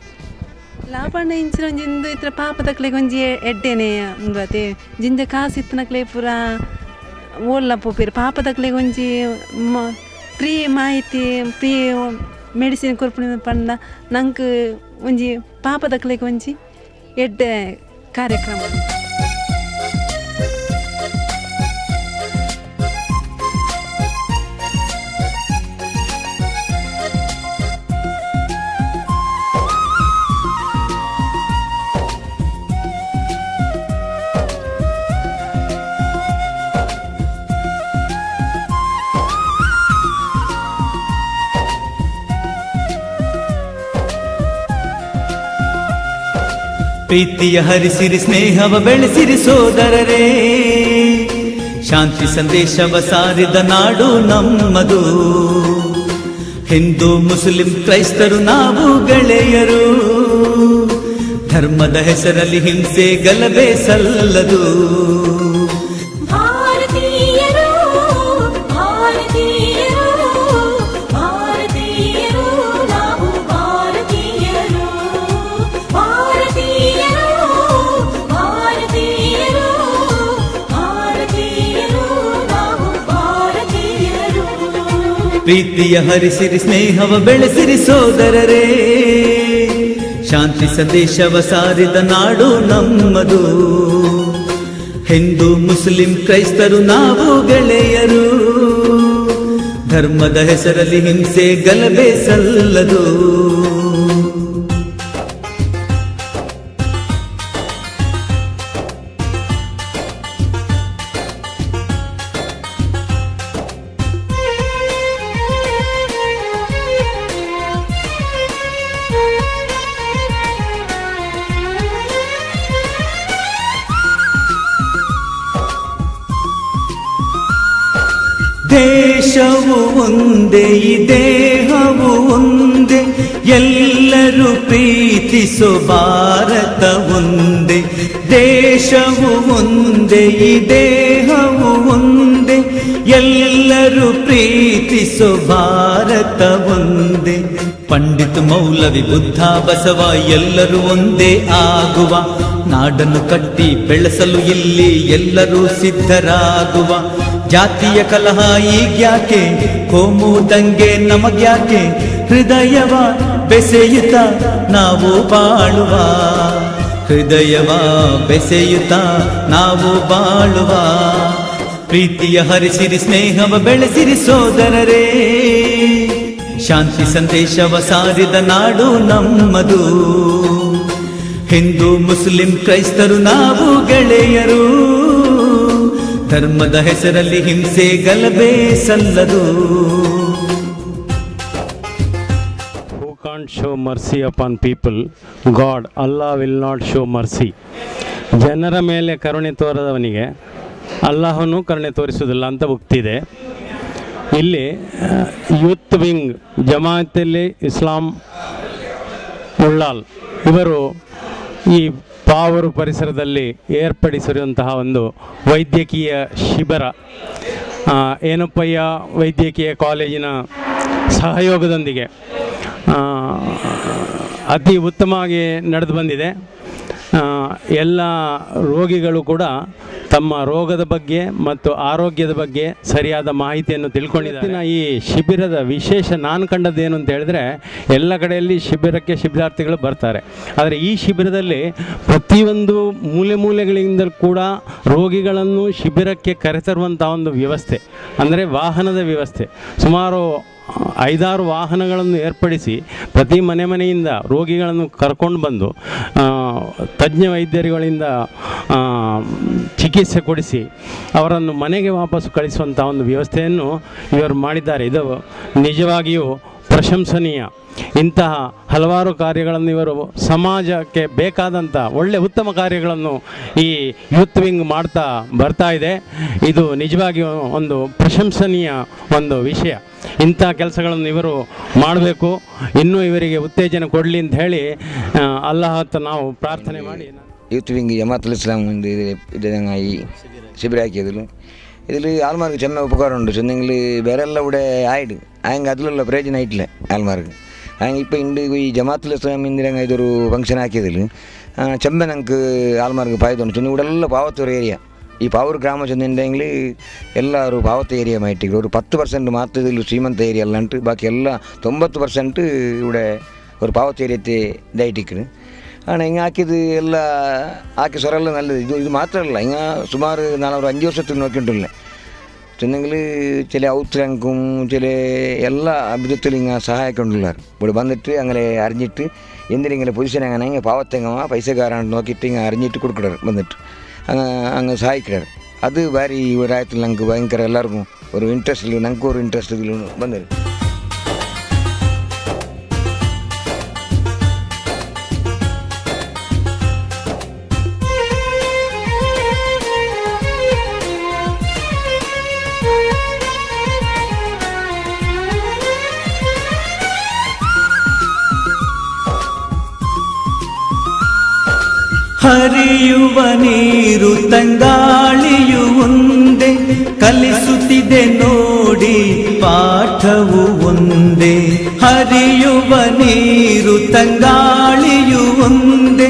ಲಾಭಣ್ಣ ಇಂಚಿನೊಂಜಿಂದು ಇತ್ರ ಪಾಪದಕ್ಲೆಗೆ ಒಂಜಿ ಎಡ್ಡೆನೆ ಮುಂದೆ ಜಿಂಜ ಕಾಸು ಇತ್ತನಕ್ಲೆ ಪೂರ ಓಲ್ಲ ಪೋಪಿರು ಪಾಪದಕ್ಲೆಗೆ ಒಂಜಿ ಫ್ರೀ ಮಾಹಿತಿ ಫ್ರೀ ಮೆಡಿಸಿನ್ ಕೊರ್ಪುಣ ಪಂಡ ನಂಗೆ ಒಂಜಿ ಪಾಪದಕ್ಲೆಗೆ ಒಂಜಿ ಎಡ್ಡೆ ಕಾರ್ಯಕ್ರಮ. ಪ್ರೀತಿಯ ಹರಿಸಿರಿ ಸ್ನೇಹವ ಬೆಳೆಸಿರಿ ಸೋದರರೇ, ಶಾಂತಿ ಸಂದೇಶವ ಸಾರಿದ ನಾಡು ನಮ್ಮದು. ಹಿಂದೂ ಮುಸ್ಲಿಂ ಕ್ರೈಸ್ತರು ನಾವು ಗೆಳೆಯರು, ಧರ್ಮದ ಹೆಸರಲ್ಲಿ ಹಿಂಸೆ ಗಲಭೆ ಸಲ್ಲದು. ಪ್ರೀತಿಯ ಹರಿಸಿರಿ ಸ್ನೇಹವ ಬೆಳೆಸಿರಿ ಸೋದರರೇ, ಶಾಂತಿ ಸಂದೇಶವ ಸಾರಿದ ನಾಡು ನಮ್ಮದು. ಹಿಂದೂ ಮುಸ್ಲಿಂ ಕ್ರೈಸ್ತರು ನಾವು ಗೆಳೆಯರು, ಧರ್ಮದ ಹೆಸರಲ್ಲಿ ಹಿಂಸೆ ಗಲಭೆ ಸಲ್ಲದು. ದೇಶವು ಒಂದೇ, ಈ ದೇಹವು ಒಂದೇ, ಎಲ್ಲರೂ ಪ್ರೀತಿಸೋ ಭಾರತ ಒಂದೇ. ದೇಶವು ಒಂದೇ, ಈ ದೇಹವು ಒಂದೇ, ಎಲ್ಲರೂ ಪ್ರೀತಿಸೋ ಭಾರತ ಒಂದೇ. ಪಂಡಿತ್ ಮೌಲವಿ ಬುದ್ಧ ಬಸವ ಎಲ್ಲರೂ ಒಂದೇ ಆಗುವ, ನಾಡನ್ನು ಕಟ್ಟಿ ಬೆಳೆಸಲು ಇಲ್ಲಿ ಎಲ್ಲರೂ ಸಿದ್ಧರಾಗುವ. ಜಾತಿಯ ಕಲಹ ಈಗ್ಯಾಕೆ, ಕೋಮು ದಂಗೆ ನಮಗ್ಯಾಕೆ, ಹೃದಯವ ಬೆಸೆಯುತ್ತ ನಾವು ಬಾಳುವ, ಹೃದಯವ ಬೆಸೆಯುತ್ತ ನಾವು ಬಾಳುವ. ಪ್ರೀತಿಯ ಹರಿಸಿರಿ ಸ್ನೇಹವ ಬೆಳೆಸಿರಿ ಸೋದರರೇ, ಶಾಂತಿ ಸಂದೇಶವ ಸಾರಿದ ನಾಡು ನಮ್ಮದು. ಹಿಂದೂ ಮುಸ್ಲಿಂ ಕ್ರೈಸ್ತರು ನಾವು ಗೆಳೆಯರು, ಧರ್ಮದ ಹೆಸರಲ್ಲಿ ಹಿಂಸೆ ಗಲಭೆ ಸಲ್ಲದು. Who can't show mercy upon people, God, Allah will not show mercy. ಜನರ ಮೇಲೆ ಕರುಣೆ ತೋರದವನಿಗೆ ಅಲ್ಲಾಹನು ಕರುಣೆ ತೋರಿಸುವುದಿಲ್ಲ ಅಂತ ಉಕ್ತಿದೆ. ಇಲ್ಲಿ ಯೂತ್ ವಿಂಗ್ ಜಮಾಅತ್-ಇ ಇಸ್ಲಾಂ ಉಳ್ಳಾಲ್ ಇವರು ಈ ಪಾವೂರು ಪರಿಸರದಲ್ಲಿ ಏರ್ಪಡಿಸಿರುವಂತಹ ಒಂದು ವೈದ್ಯಕೀಯ ಶಿಬಿರ ಏನಪ್ಪಯ್ಯ ವೈದ್ಯಕೀಯ ಕಾಲೇಜಿನ ಸಹಯೋಗದೊಂದಿಗೆ ಅತಿ ಉತ್ತಮವಾಗಿ ನಡೆದು ಬಂದಿದೆ. ಎಲ್ಲ ರೋಗಿಗಳು ಕೂಡ ತಮ್ಮ ರೋಗದ ಬಗ್ಗೆ ಮತ್ತು ಆರೋಗ್ಯದ ಬಗ್ಗೆ ಸರಿಯಾದ ಮಾಹಿತಿಯನ್ನು ತಿಳ್ಕೊಂಡಿದ್ದಾರೆ. ಈ ಶಿಬಿರದ ವಿಶೇಷ ನಾನು ಕಂಡದ್ದೇನು ಅಂತ ಹೇಳಿದ್ರೆ, ಎಲ್ಲ ಕಡೆಯಲ್ಲಿ ಶಿಬಿರಕ್ಕೆ ಶಿಬಿರಾರ್ಥಿಗಳು ಬರ್ತಾರೆ, ಆದರೆ ಈ ಶಿಬಿರದಲ್ಲಿ ಪ್ರತಿಯೊಂದು ಮೂಲೆಗಳಿಂದ ಕೂಡ ರೋಗಿಗಳನ್ನು ಶಿಬಿರಕ್ಕೆ ಕರೆತರುವಂಥ ಒಂದು ವ್ಯವಸ್ಥೆ, ಅಂದರೆ ವಾಹನದ ವ್ಯವಸ್ಥೆ. ಸುಮಾರು 5-6 ವಾಹನಗಳನ್ನು ಏರ್ಪಡಿಸಿ ಪ್ರತಿ ಮನೆಯಿಂದ ರೋಗಿಗಳನ್ನು ಕರ್ಕೊಂಡು ಬಂದು ತಜ್ಞ ವೈದ್ಯರುಗಳಿಂದ ಚಿಕಿತ್ಸೆ ಕೊಡಿಸಿ ಅವರನ್ನು ಮನೆಗೆ ವಾಪಸ್ಸು ಕಳಿಸುವಂಥ ಒಂದು ವ್ಯವಸ್ಥೆಯನ್ನು ಇವರು ಮಾಡಿದ್ದಾರೆ. ಇದು ನಿಜವಾಗಿಯೂ ಪ್ರಶಂಸನೀಯ. ಇಂತಹ ಹಲವಾರು ಕಾರ್ಯಗಳನ್ನು ಇವರು ಸಮಾಜಕ್ಕೆ ಬೇಕಾದಂಥ ಉತ್ತಮ ಕಾರ್ಯಗಳನ್ನು ಈ ಯೂತ್ ವಿಂಗ್ ಮಾಡ್ತಾ ಬರ್ತಾ ಇದೆ. ಇದು ನಿಜವಾಗಿಯೂ ಒಂದು ಪ್ರಶಂಸನೀಯ ಒಂದು ವಿಷಯ. ಇಂಥ ಕೆಲಸಗಳನ್ನು ಇವರು ಮಾಡಬೇಕು, ಇನ್ನೂ ಇವರಿಗೆ ಉತ್ತೇಜನ ಕೊಡಲಿ ಅಂತ ಹೇಳಿ ಅಲ್ಲಾಹ ಹತ್ರ ನಾವು ಪ್ರಾರ್ಥನೆ ಮಾಡಿ. യൂത്ത് വിങ് ജമാഅത്തുൽ ഇസ്ലാം ഇത് ഈ ശിബിരാക്കിയതിൽ ഇതിൽ ആൾമാർക്ക് ചെമ്മ ഉപകാരമുണ്ട്. ചെന്നെങ്കിൽ വേറെ എല്ലാം ഇവിടെ ആയിട്ട് ആയെങ്കിൽ അതിലുള്ള പ്രയോജനം ആയിട്ടില്ല ആൾമാർക്ക്. ആയെങ്കിൽ ഇപ്പോൾ ഉണ്ട് ഈ ജമാഅത്തുൽ ഇസ്ലാമിൻ്റെ ഇതൊരു ഫംഗ്ഷൻ ആക്കിയതിൽ ചെമ്പ ഞങ്ങൾക്ക് ആൾമാർക്ക് പായതുണ്ട്. ചെന്ന് ഇവിടെ എല്ലാം പാവത്തൊരു ഏരിയ, ഈ പാവൂർ ഗ്രാമം ചെന്നിട്ടുണ്ടെങ്കിൽ എല്ലാവരും പാവത്ത ഏരിയ മാറ്റിക്കും. ഒരു 10% മാത്രം ഇതിൽ ശ്രീമന്ത ഏരിയ അല്ലാണ്ട് ബാക്കി എല്ലാ 90% ഇവിടെ ഒരു പാവത്ത ഏരിയത്തെ ഇതായിട്ടിരിക്കുന്നു. ആണ് ಹಿಂಗೆ ಹಾಕಿದ್ದು ಎಲ್ಲ ಹಾಕಿ ಸೊರೆಲ್ಲ ನಲ್ಲದು. ಇದು ಮಾತ್ರ ಅಲ್ಲ, ಹಿಂಗೆ ಸುಮಾರು ನಾನು ഒരു 5 വർഷത്തിൽ നോക്കിയിട്ടില്ല. ചെന്നെങ്കിൽ ചില ഔത്രങ്കും ചില എല്ലാ അഭിവൃദ്ധിയിലും ഇങ്ങനെ സഹായിക്കൊണ്ടുള്ളാർ. ഇവിടെ വന്നിട്ട് അങ്ങനെ അറിഞ്ഞിട്ട് എന്തിനെങ്കിലും പൊസിഷൻ അങ്ങനെ ഇങ്ങനെ പാവത്തെങ്ങ പൈസക്കാരാണ് നോക്കിയിട്ട് ഇങ്ങനെ അറിഞ്ഞിട്ട് കൊടുക്കിടാറ്, വന്നിട്ട് അങ്ങ് സഹായിക്കിടാറ്. അത് വേറെ ഈ ഒരായത്തിൽ ഞങ്ങൾക്ക് ഭയങ്കര എല്ലാവർക്കും ഒരു ഇൻട്രസ്റ്റിൽ, ഞങ്ങൾക്കും ഒരു ഇൻട്രസ്റ്റ് ഇതിൽ വന്നത്. ಹರಿಯುವ ನೀರು ತಂಗಾಳಿಯು ಒಂದೇ, ಕಲಿಸುತ್ತಿದೆ ನೋಡಿ ಪಾಠವು ಒಂದೇ. ಹರಿಯುವ ನೀರು ತಂಗಾಳಿಯು ಒಂದೇ,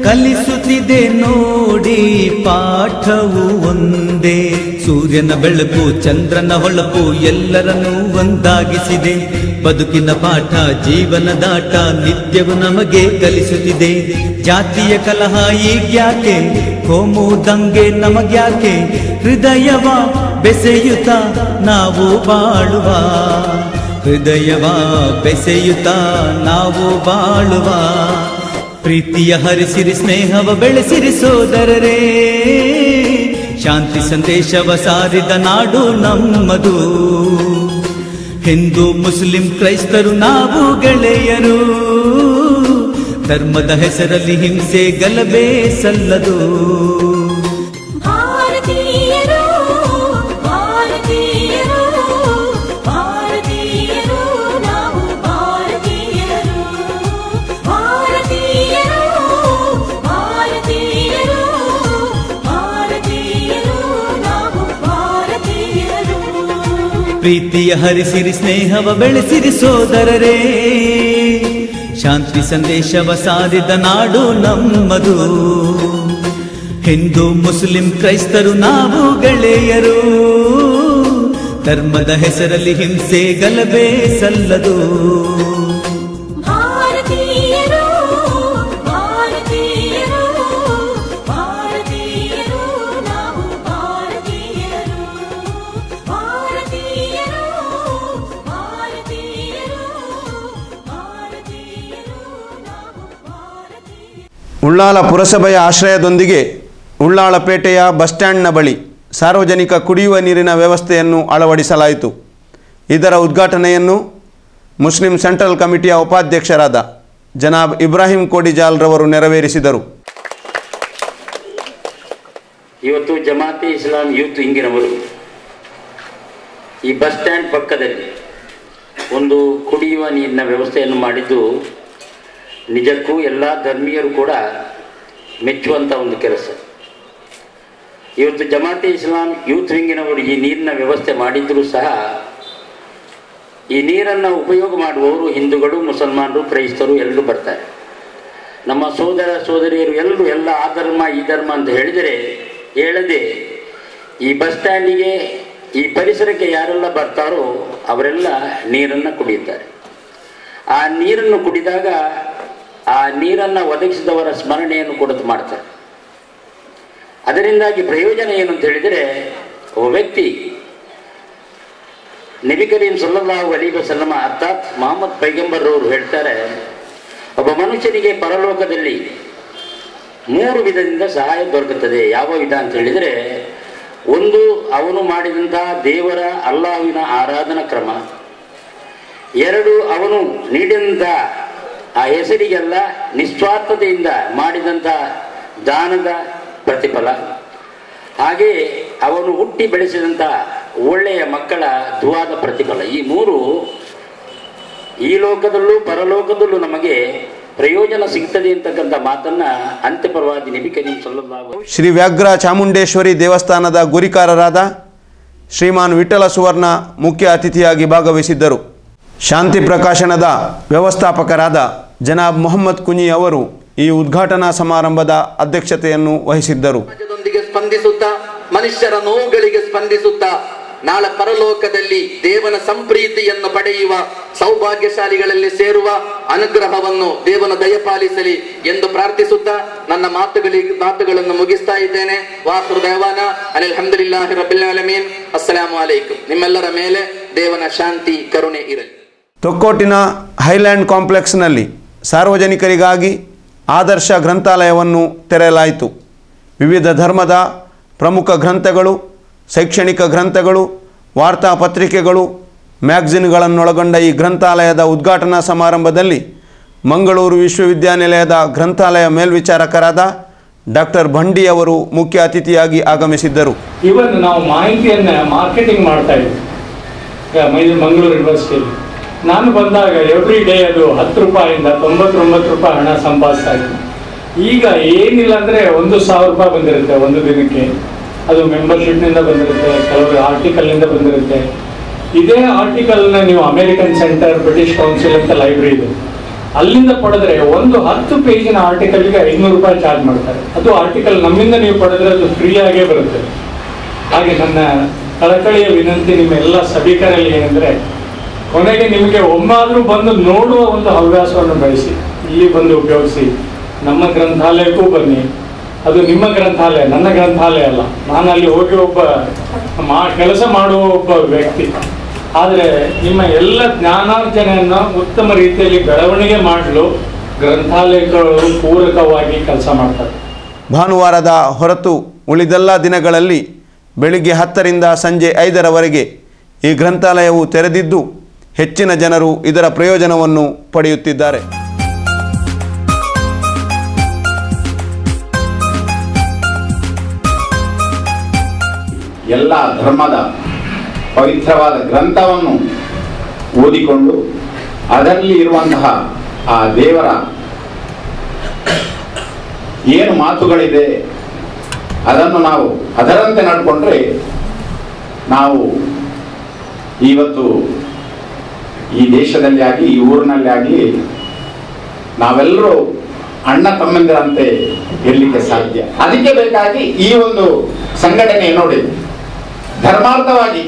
ಕಲಿಸುತ್ತಿದೆ ನೋಡಿ ಪಾಠವು ಒಂದೇ. ಸೂರ್ಯನ ಬೆಳಕು ಚಂದ್ರನ ಹೊಳಪು ಎಲ್ಲರನ್ನೂ ಒಂದಾಗಿಸಿದೆ. ಬದುಕಿನ ಪಾಠ ಜೀವನದಾಟ ನಿತ್ಯವು ನಮಗೆ ಕಲಿಸುತ್ತಿದೆ. ಜಾತಿಯ ಕಲಹ ಈಗ್ಯಾಕೆ, ಕೋಮು ದಂಗೆ ನಮಗ್ಯಾಕೆ, ಹೃದಯವ ಬೆಸೆಯುತ್ತ ನಾವು ಬಾಳುವ, ಹೃದಯವ ಬೆಸೆಯುತ್ತ ನಾವು ಬಾಳುವ. ಪ್ರೀತಿಯ ಹರಿಸಿರಿ ಸ್ನೇಹವ ಬೆಳೆಸಿರಿ ಸೋದರರೇ, ಶಾಂತಿ ಸಂದೇಶವ ಸಾರಿದ ನಾಡು ನಮ್ಮದು. ಹಿಂದೂ ಮುಸ್ಲಿಂ ಕ್ರೈಸ್ತರು ನಾವು ಗೆಳೆಯರು, ಧರ್ಮದ ಹೆಸರಲ್ಲಿ ಹಿಂಸೆ ಗಲಭೆ ಸಲ್ಲದು. ಭಾರತೀಯರು ಭಾರತೀಯರು ಭಾರತೀಯರು ನಾವು ಭಾರತೀಯರು, ಭಾರತೀಯರು ಭಾರತೀಯರು ಭಾರತೀಯರು ನಾವು ಭಾರತೀಯರು. ಪ್ರೀತಿಯ ಹರಿಸಿರಿ ಸ್ನೇಹವ ಬೆಳೆಸಿರಿ ಸೋದರರೇ, ಶಾಂತಿ ಸಂದೇಶವ ಸಾರಿದ ನಾಡು ನಮ್ಮದು. ಹಿಂದೂ ಮುಸ್ಲಿಂ ಕ್ರೈಸ್ತರು ನಾವು ಗೆಳೆಯರು, ಧರ್ಮದ ಹೆಸರಲ್ಲಿ ಹಿಂಸೆ ಗಲಭೆ ಸಲ್ಲದು. ಭಾರತೀಯರು ಭಾರತೀಯರು ಭಾರತೀಯರು ನಾವು ಭಾರತೀಯರು, ಭಾರತೀಯರು ಭಾರತೀಯರು ಭಾರತೀಯರು ನಾವು ಭಾರತೀಯರು. ಉಳ್ಳಾಲ ಪುರಸಭೆಯ ಆಶ್ರಯದೊಂದಿಗೆ ಉಳ್ಳಾಳಪೇಟೆಯ ಬಸ್ ಸ್ಟ್ಯಾಂಡ್ನ ಬಳಿ ಸಾರ್ವಜನಿಕ ಕುಡಿಯುವ ನೀರಿನ ವ್ಯವಸ್ಥೆಯನ್ನು ಅಳವಡಿಸಲಾಯಿತು. ಇದರ ಉದ್ಘಾಟನೆಯನ್ನು ಮುಸ್ಲಿಂ ಸೆಂಟ್ರಲ್ ಕಮಿಟಿಯ ಉಪಾಧ್ಯಕ್ಷರಾದ ಜನಾಬ್ ಇಬ್ರಾಹಿಂ ಕೋಡಿಜಾಲ್ ರವರು ನೆರವೇರಿಸಿದರು. ಇವತ್ತು ಜಮಾತೆ ಇಸ್ಲಾಂ ಯೂತ್ ವಿಂಗಿನವರು ಈ ಬಸ್ ಸ್ಟ್ಯಾಂಡ್ ಪಕ್ಕದಲ್ಲಿ ಒಂದು ಕುಡಿಯುವ ನೀರಿನ ವ್ಯವಸ್ಥೆಯನ್ನು ಮಾಡಿದ್ದು ನಿಜಕ್ಕೂ ಎಲ್ಲ ಧರ್ಮೀಯರು ಕೂಡ ಮೆಚ್ಚುವಂಥ ಒಂದು ಕೆಲಸ. ಇವತ್ತು ಜಮಾತೆ ಇಸ್ಲಾಂ ಯೂತ್ ವಿಂಗಿನವರು ಈ ನೀರಿನ ವ್ಯವಸ್ಥೆ ಮಾಡಿದ್ದರೂ ಸಹ ಈ ನೀರನ್ನು ಉಪಯೋಗ ಮಾಡುವವರು ಹಿಂದೂಗಳು, ಮುಸಲ್ಮಾನರು, ಕ್ರೈಸ್ತರು ಎಲ್ಲರೂ ಬರ್ತಾರೆ. ನಮ್ಮ ಸೋದರ ಸೋದರಿಯರು ಎಲ್ಲರೂ ಎಲ್ಲ ಆ ಧರ್ಮ ಈ ಧರ್ಮ ಅಂತ ಹೇಳದೆ ಈ ಬಸ್ ಸ್ಟ್ಯಾಂಡಿಗೆ ಈ ಪರಿಸರಕ್ಕೆ ಯಾರೆಲ್ಲ ಬರ್ತಾರೋ ಅವರೆಲ್ಲ ನೀರನ್ನು ಕುಡಿಯುತ್ತಾರೆ. ಆ ನೀರನ್ನು ಕುಡಿದಾಗ ಆ ನೀರನ್ನು ಒದಗಿಸಿದವರ ಸ್ಮರಣೆಯನ್ನು ಕೂಡ ಮಾಡ್ತಾರೆ. ಅದರಿಂದಾಗಿ ಪ್ರಯೋಜನ ಏನು ಅಂತ ಹೇಳಿದರೆ, ಒಬ್ಬ ವ್ಯಕ್ತಿ ನಬಿ ಕರೀಂ ಸಲ್ಲಲ್ಲಾಹು ಅಲೈಹಿ ವಸಲ್ಲಮ ಅರ್ಥಾತ್ ಮೊಹಮ್ಮದ್ ಪೈಗಂಬರ್ ಅವರು ಹೇಳ್ತಾರೆ, ಒಬ್ಬ ಮನುಷ್ಯನಿಗೆ ಪರಲೋಕದಲ್ಲಿ 3 ವಿಧದಿಂದ ಸಹಾಯ ದೊರಕುತ್ತದೆ. ಯಾವ ವಿಧ ಅಂತ ಹೇಳಿದರೆ, ಒಂದು ಅವನು ಮಾಡಿದಂತಹ ದೇವರ ಅಲ್ಲಾಹುವಿನ ಆರಾಧನಾ ಕ್ರಮ, 2 ಅವನು ನೀಡಿದಂಥ ಆ ಹೆಸರಿಗೆಲ್ಲ ನಿಸ್ವಾರ್ಥತೆಯಿಂದ ಮಾಡಿದಂಥ ದಾನದ ಪ್ರತಿಫಲ, ಹಾಗೆಯೇ ಅವನು ಹುಟ್ಟಿ ಬೆಳೆಸಿದಂಥ ಒಳ್ಳೆಯ ಮಕ್ಕಳ ದುವಾದ ಪ್ರತಿಫಲ. ಈ 3 ಈ ಲೋಕದಲ್ಲೂ ಪರಲೋಕದಲ್ಲೂ ನಮಗೆ ಪ್ರಯೋಜನ ಸಿಗ್ತದೆ ಅಂತಕ್ಕಂಥ ಮಾತನ್ನ ಅಂತ್ಯಪರವಾಗಿ ನಬಿ ಕರೀಂ ಸಲ್ಲಲ್ಲಾಹು ಶ್ರೀ ವ್ಯಾಘ್ರ ಚಾಮುಂಡೇಶ್ವರಿ ದೇವಸ್ಥಾನದ ಗುರಿಕಾರರಾದ ಶ್ರೀಮಾನ್ ವಿಠಲ ಸುವರ್ಣ ಮುಖ್ಯ ಅತಿಥಿಯಾಗಿ ಭಾಗವಹಿಸಿದ್ದರು. ಶಾಂತಿ ಪ್ರಕಾಶನದ ವ್ಯವಸ್ಥಾಪಕರಾದ ಜನಾಬ್ ಮೊಹಮ್ಮದ್ ಕುನಿ ಅವರು ಈ ಉದ್ಘಾಟನಾ ಸಮಾರಂಭದ ಅಧ್ಯಕ್ಷತೆಯನ್ನು ವಹಿಸಿದ್ದರು. ಸಮಾಜದೊಂದಿಗೆ ಸ್ಪಂದಿಸುತ್ತಾ, ಮನುಷ್ಯರ ನೋವುಗಳಿಗೆ ಸ್ಪಂದಿಸುತ್ತಾ, ನಾಳೆ ಪರಲೋಕದಲ್ಲಿ ದೇವನ ಸಂಪ್ರೀತಿಯನ್ನು ಪಡೆಯುವ ಸೌಭಾಗ್ಯಶಾಲಿಗಳಲ್ಲಿ ಸೇರುವ ಅನುಗ್ರಹವನ್ನು ದೇವನ ದಯಪಾಲಿಸಲಿ ಎಂದು ಪ್ರಾರ್ಥಿಸುತ್ತಾ ನನ್ನ ಮಾತುಗಳನ್ನು ಮುಗಿಸ್ತಾ ಇದ್ದೇನೆ. ವಾಖಿರು ದಅವಾನಾ ಅನಿಲ್ ಹಮ್ದುಲಿಲ್ಲಾಹಿ ರಬ್ಬಿಲ್ ಆಲಮೀನ್. ಅಸ್ಸಲಾಮು ಅಲೈಕುಂ. ನಿಮ್ಮೆಲ್ಲರ ಮೇಲೆ ದೇವನ ಶಾಂತಿ ಕರುಣೆ ಇರಲಿ. ತೊಕ್ಕೋಟಿನ ಹೈಲ್ಯಾಂಡ್ ಕಾಂಪ್ಲೆಕ್ಸ್ನಲ್ಲಿ ಸಾರ್ವಜನಿಕರಿಗಾಗಿ ಆದರ್ಶ ಗ್ರಂಥಾಲಯವನ್ನು ತೆರೆಯಲಾಯಿತು. ವಿವಿಧ ಧರ್ಮದ ಪ್ರಮುಖ ಗ್ರಂಥಗಳು, ಶೈಕ್ಷಣಿಕ ಗ್ರಂಥಗಳು, ವಾರ್ತಾಪತ್ರಿಕೆಗಳು, ಮ್ಯಾಗಝಿನ್ಗಳನ್ನೊಳಗೊಂಡ ಈ ಗ್ರಂಥಾಲಯದ ಉದ್ಘಾಟನಾ ಸಮಾರಂಭದಲ್ಲಿ ಮಂಗಳೂರು ವಿಶ್ವವಿದ್ಯಾನಿಲಯದ ಗ್ರಂಥಾಲಯ ಮೇಲ್ವಿಚಾರಕರಾದ ಡಾಕ್ಟರ್ ಭಂಡಿ ಅವರು ಮುಖ್ಯ ಅತಿಥಿಯಾಗಿ ಆಗಮಿಸಿದ್ದರು. ಇವನ್ ನಾವು ಮಾಹಿತಿಯನ್ನು ಮಾರ್ಕೆಟಿಂಗ್ ಮಾಡ್ತಾ ಇದ್ದೀವಿ ಮಂಗಳೂರು ಯೂನಿವರ್ಸಿಟಿಯಲ್ಲಿ. ನಾನು ಬಂದಾಗ ಎವ್ರಿ ಡೇ ಅದು 10 ರೂಪಾಯಿಂದ 99 ರೂಪಾಯಿ ಹಣ ಸಂಪಾದಿಸ್ತಾ ಇದ್ದೀನಿ. ಈಗ ಏನಿಲ್ಲ ಅಂದರೆ 1,000 ರೂಪಾಯಿ ಬಂದಿರುತ್ತೆ ಒಂದು ದಿನಕ್ಕೆ. ಅದು ಮೆಂಬರ್ಶಿಪ್ನಿಂದ ಬಂದಿರುತ್ತೆ, ಕೆಲವರು ಆರ್ಟಿಕಲ್ನಿಂದ ಬಂದಿರುತ್ತೆ. ಇದೇ ಆರ್ಟಿಕಲ್ನ ನೀವು ಅಮೇರಿಕನ್ ಸೆಂಟರ್, ಬ್ರಿಟಿಷ್ ಕೌನ್ಸಿಲ್ ಅಂತ ಲೈಬ್ರರಿ ಇದೆ, ಅಲ್ಲಿಂದ ಪಡೆದ್ರೆ ಒಂದು 10 ಪೇಜಿನ ಆರ್ಟಿಕಲ್ಗೆ 500 ರೂಪಾಯಿ ಚಾರ್ಜ್ ಮಾಡ್ತಾರೆ. ಅದು ಆರ್ಟಿಕಲ್ ನಮ್ಮಿಂದ ನೀವು ಪಡೆದ್ರೆ ಅದು ಫ್ರೀಯಾಗೇ ಬರುತ್ತೆ. ಹಾಗೆ ನನ್ನ ಕಳಕಳಿಯ ವಿನಂತಿ ನಿಮ್ಮೆಲ್ಲ ಸಭಿಕರಲ್ಲಿ ಏನಂದರೆ, ಕೊನೆಗೆ ನಿಮಗೆ ಒಮ್ಮಾದರೂ ಬಂದು ನೋಡುವ ಒಂದು ಹವ್ಯಾಸವನ್ನು ಬೆಳೆಸಿ, ಇಲ್ಲಿ ಬಂದು ಉಪಯೋಗಿಸಿ. ನಮ್ಮ ಗ್ರಂಥಾಲಯಕ್ಕೂ ಬನ್ನಿ. ಅದು ನಿಮ್ಮ ಗ್ರಂಥಾಲಯ, ನನ್ನ ಗ್ರಂಥಾಲಯ ಅಲ್ಲ. ನಾನು ಅಲ್ಲಿ ಹೋಗಿ ಒಬ್ಬ ಕೆಲಸ ಮಾಡುವ ಒಬ್ಬ ವ್ಯಕ್ತಿ. ಆದರೆ ನಿಮ್ಮ ಎಲ್ಲ ಜ್ಞಾನಾರ್ಜನೆಯನ್ನು ಉತ್ತಮ ರೀತಿಯಲ್ಲಿ ಬೆಳವಣಿಗೆ ಮಾಡಲು ಗ್ರಂಥಾಲಯಗಳು ಪೂರಕವಾಗಿ ಕೆಲಸ ಮಾಡ್ತಾರೆ. ಭಾನುವಾರದ ಹೊರತು ಉಳಿದೆಲ್ಲ ದಿನಗಳಲ್ಲಿ ಬೆಳಿಗ್ಗೆ 10ರಿಂದ ಸಂಜೆ 5ರವರೆಗೆ ಈ ಗ್ರಂಥಾಲಯವು ತೆರೆದಿದ್ದು ಹೆಚ್ಚಿನ ಜನರು ಇದರ ಪ್ರಯೋಜನವನ್ನು ಪಡೆಯುತ್ತಿದ್ದಾರೆ. ಎಲ್ಲ ಧರ್ಮದ ಪವಿತ್ರವಾದ ಗ್ರಂಥವನ್ನು ಓದಿಕೊಂಡು ಅದರಲ್ಲಿ ಇರುವಂತಹ ಆ ದೇವರ ಏನು ಮಾತುಗಳಿದೆ ಅದನ್ನು ನಾವು ಅದರಂತೆ ನಡ್ಕೊಂಡ್ರೆ ನಾವು ಇವತ್ತು ಈ ದೇಶದಲ್ಲಿ ಆಗಲಿ ಈ ಊರಿನಲ್ಲಿ ಆಗಲಿ ನಾವೆಲ್ಲರೂ ಅಣ್ಣ ತಮ್ಮಂದಿರಂತೆ ಇರಲಿಕ್ಕೆ ಸಾಧ್ಯ. ಅದಕ್ಕೆ ಬೇಕಾಗಿ ಈ ಒಂದು ಸಂಘಟನೆ ನೋಡಿ ಧರ್ಮಾರ್ಥವಾಗಿ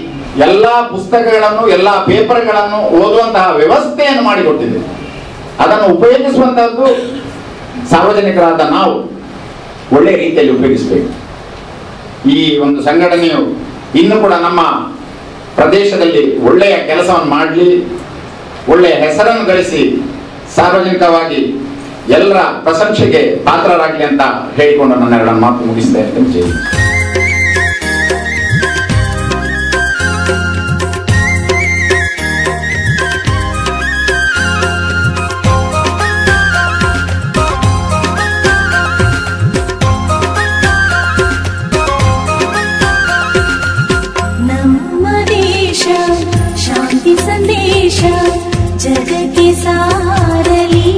ಎಲ್ಲ ಪುಸ್ತಕಗಳನ್ನು ಎಲ್ಲ ಪೇಪರ್ಗಳನ್ನು ಓದುವಂತಹ ವ್ಯವಸ್ಥೆಯನ್ನು ಮಾಡಿಕೊಟ್ಟಿದೆ. ಅದನ್ನು ಉಪಯೋಗಿಸುವಂತಹದ್ದು ಸಾರ್ವಜನಿಕರಾದ ನಾವು ಒಳ್ಳೆಯ ರೀತಿಯಲ್ಲಿ ಉಪಯೋಗಿಸಬೇಕು. ಈ ಒಂದು ಸಂಘಟನೆಯು ಇನ್ನು ಕೂಡ ನಮ್ಮ ಪ್ರದೇಶದಲ್ಲಿ ಒಳ್ಳೆಯ ಕೆಲಸವನ್ನು ಮಾಡಲಿ, ಒಳ್ಳೆಯ ಹೆಸರನ್ನು ಗಳಿಸಿ ಸಾರ್ವಜನಿಕವಾಗಿ ಎಲ್ಲರ ಪ್ರಶಂಸೆಗೆ ಪಾತ್ರರಾಗಲಿ ಅಂತ ಹೇಳಿಕೊಂಡು ನನ್ನ ಎರಡು ಮಾತು ಮುಗಿಸ್ತೇನೆ ಅಂತ ಹೇಳಿ. ನಮ್ಮ ದೇಶ ಶಾಂತಿ ಸಂದೇಶ ಜಗಕ್ಕೆ ಸಾರಲಿ,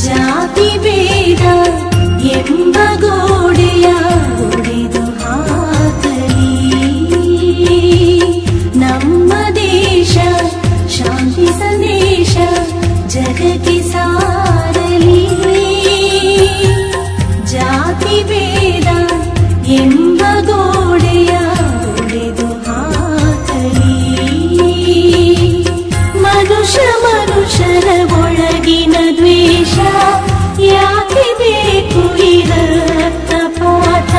ಜಾತಿ ಭೇದ ಎಂಬ ಗೋಡೆಯ ಒಡೆದು ಹಾಕಲಿ. ನಮ್ಮ ದೇಶ ಶಾಂತಿ ಸಂದೇಶ ಜಗಕ್ಕೆ ಸಾರಲಿ, ಜಾತಿ ಭೇದ ಎಂಬ ಗೋಡೆಯ ಒಡೆದು ಹಾಕಲಿ. ಮನುಷ್ಯರ ಒಳಗಿನ ದ್ವೇಷ ಯಾಕೆ ಬೇಕು ಈ ರಕ್ತಪಾತ?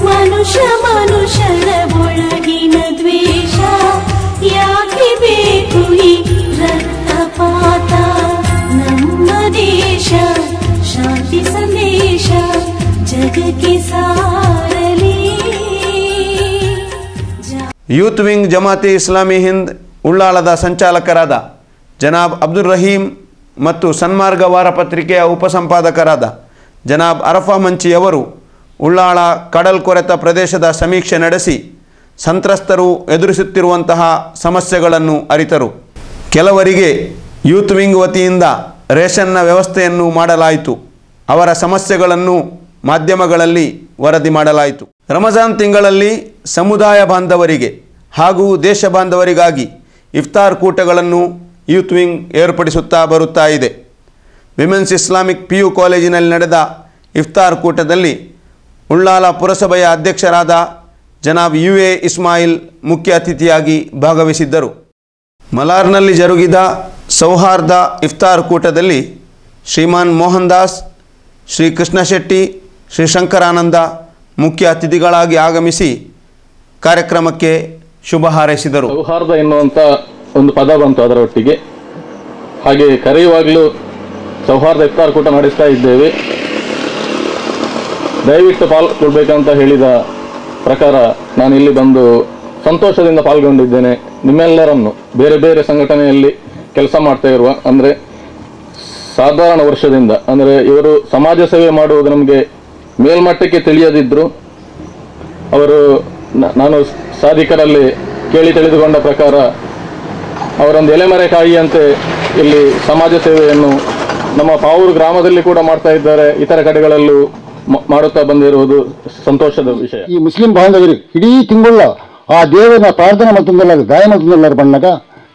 ಮನುಷ್ಯರ ಒಳಗಿನ ದ್ವೇಷ ಯಾಕೆ ಬೇಕು ಈ ರಕ್ತಪಾತ? ನಮ್ಮ ದೇಶ ಶಾಂತಿ ಸಂದೇಶ ಜಗಕ್ಕೆ ಸಾರಲಿ. ಯೂತ್ ವಿಂಗ್ ಜಮಾತೆ ಇಸ್ಲಾಮಿ ಹಿಂದ್ ಉಳ್ಳಾಳದ ಸಂಚಾಲಕರಾದ ಜನಾಬ್ ಅಬ್ದುಲ್ ರಹೀಂ ಮತ್ತು ಸನ್ಮಾರ್ಗ ವಾರಪತ್ರಿಕೆಯ ಉಪಸಂಪಾದಕರಾದ ಜನಾಬ್ ಅರಫಾ ಮಂಚಿಯವರು ಉಳ್ಳಾಳ ಕಡಲ್ಕೊರೆತ ಪ್ರದೇಶದ ಸಮೀಕ್ಷೆ ನಡೆಸಿ ಸಂತ್ರಸ್ತರು ಎದುರಿಸುತ್ತಿರುವಂತಹ ಸಮಸ್ಯೆಗಳನ್ನು ಅರಿತರು. ಕೆಲವರಿಗೆ ಯೂತ್ ವಿಂಗ್ ವತಿಯಿಂದ ರೇಷನ್ನ ವ್ಯವಸ್ಥೆಯನ್ನು ಮಾಡಲಾಯಿತು. ಅವರ ಸಮಸ್ಯೆಗಳನ್ನು ಮಾಧ್ಯಮಗಳಲ್ಲಿ ವರದಿ ಮಾಡಲಾಯಿತು. ರಮಜಾನ್ ತಿಂಗಳಲ್ಲಿ ಸಮುದಾಯ ಬಾಂಧವರಿಗೆ ಹಾಗೂ ದೇಶ ಬಾಂಧವರಿಗಾಗಿ ಇಫ್ತಾರ್ ಕೂಟಗಳನ್ನು ಯೂತ್ ವಿಂಗ್ ಏರ್ಪಡಿಸುತ್ತಾ ಬರುತ್ತಾ ಇದೆ. ವಿಮೆನ್ಸ್ ಇಸ್ಲಾಮಿಕ್ PU ಕಾಲೇಜಿನಲ್ಲಿ ನಡೆದ ಇಫ್ತಾರ್ ಕೂಟದಲ್ಲಿ ಉಳ್ಳಾಲ ಪುರಸಭೆಯ ಅಧ್ಯಕ್ಷರಾದ ಜನಾಬ್ UA ಇಸ್ಮಾಯಿಲ್ ಮುಖ್ಯ ಅತಿಥಿಯಾಗಿ ಭಾಗವಹಿಸಿದ್ದರು. ಮಲಾರ್ನಲ್ಲಿ ಜರುಗಿದ ಸೌಹಾರ್ದ ಇಫ್ತಾರ್ ಕೂಟದಲ್ಲಿ ಶ್ರೀಮಾನ್ ಮೋಹನ್ ದಾಸ್, ಶ್ರೀ ಕೃಷ್ಣ ಶೆಟ್ಟಿ, ಶ್ರೀ ಶಂಕರಾನಂದ ಮುಖ್ಯ ಅತಿಥಿಗಳಾಗಿ ಆಗಮಿಸಿ ಕಾರ್ಯಕ್ರಮಕ್ಕೆ ಶುಭ ಹಾರೈಸಿದರು. ಸೌಹಾರ್ದ ಎನ್ನುವಂಥ ಒಂದು ಪದ ಬಂತು ಅದರ ಒಟ್ಟಿಗೆ. ಹಾಗೆ ಕರೆಯುವಾಗಲೂ ಸೌಹಾರ್ದ ಇಫ್ತಾರ್ ಕೂಟ ನಡೆಸ್ತಾ ಇದ್ದೇವೆ, ದಯವಿಟ್ಟು ಪಾಲ್ಗೊಳ್ಬೇಕಂತ ಹೇಳಿದ ಪ್ರಕಾರ ನಾನು ಇಲ್ಲಿ ಬಂದು ಸಂತೋಷದಿಂದ ಪಾಲ್ಗೊಂಡಿದ್ದೇನೆ. ನಿಮ್ಮೆಲ್ಲರನ್ನು ಬೇರೆ ಬೇರೆ ಸಂಘಟನೆಯಲ್ಲಿ ಕೆಲಸ ಮಾಡ್ತಾ ಇರುವ, ಅಂದರೆ ಸಾಧಾರಣ ವರ್ಷದಿಂದ, ಅಂದರೆ ಇವರು ಸಮಾಜ ಸೇವೆ ಮಾಡುವುದು ನಮಗೆ ಮೇಲ್ಮಟ್ಟಕ್ಕೆ ತಿಳಿಯದಿದ್ದರು. ಅವರು ನಾನು ಸಾಧಿಕರಲ್ಲಿ ಕೇಳಿ ತಿಳಿದುಕೊಂಡ ಪ್ರಕಾರ ಅವರೊಂದು ಎಲೆಮರೆಕಾಯಿಯಂತೆ ಇಲ್ಲಿ ಸಮಾಜ ಸೇವೆಯನ್ನು ನಮ್ಮ ಪಾವೂರು ಗ್ರಾಮದಲ್ಲಿ ಕೂಡ ಮಾಡ್ತಾ ಇದ್ದಾರೆ, ಇತರ ಕಡೆಗಳಲ್ಲೂ ಮಾಡುತ್ತಾ ಬಂದಿರುವುದು ಸಂತೋಷದ ವಿಷಯ. ಈ ಮುಸ್ಲಿಂ ಬಾಂಧವರು ಇಡೀ ತಿಂಗಳ ಆ ದೇವರ ಪ್ರಾರ್ಥನೆ ಮತ್ತೊಂದಲ್ಲ ಗಾಯ ಮತ್ತೊಂದೆಲ್ಲರೂ ಬಣ್ಣಗ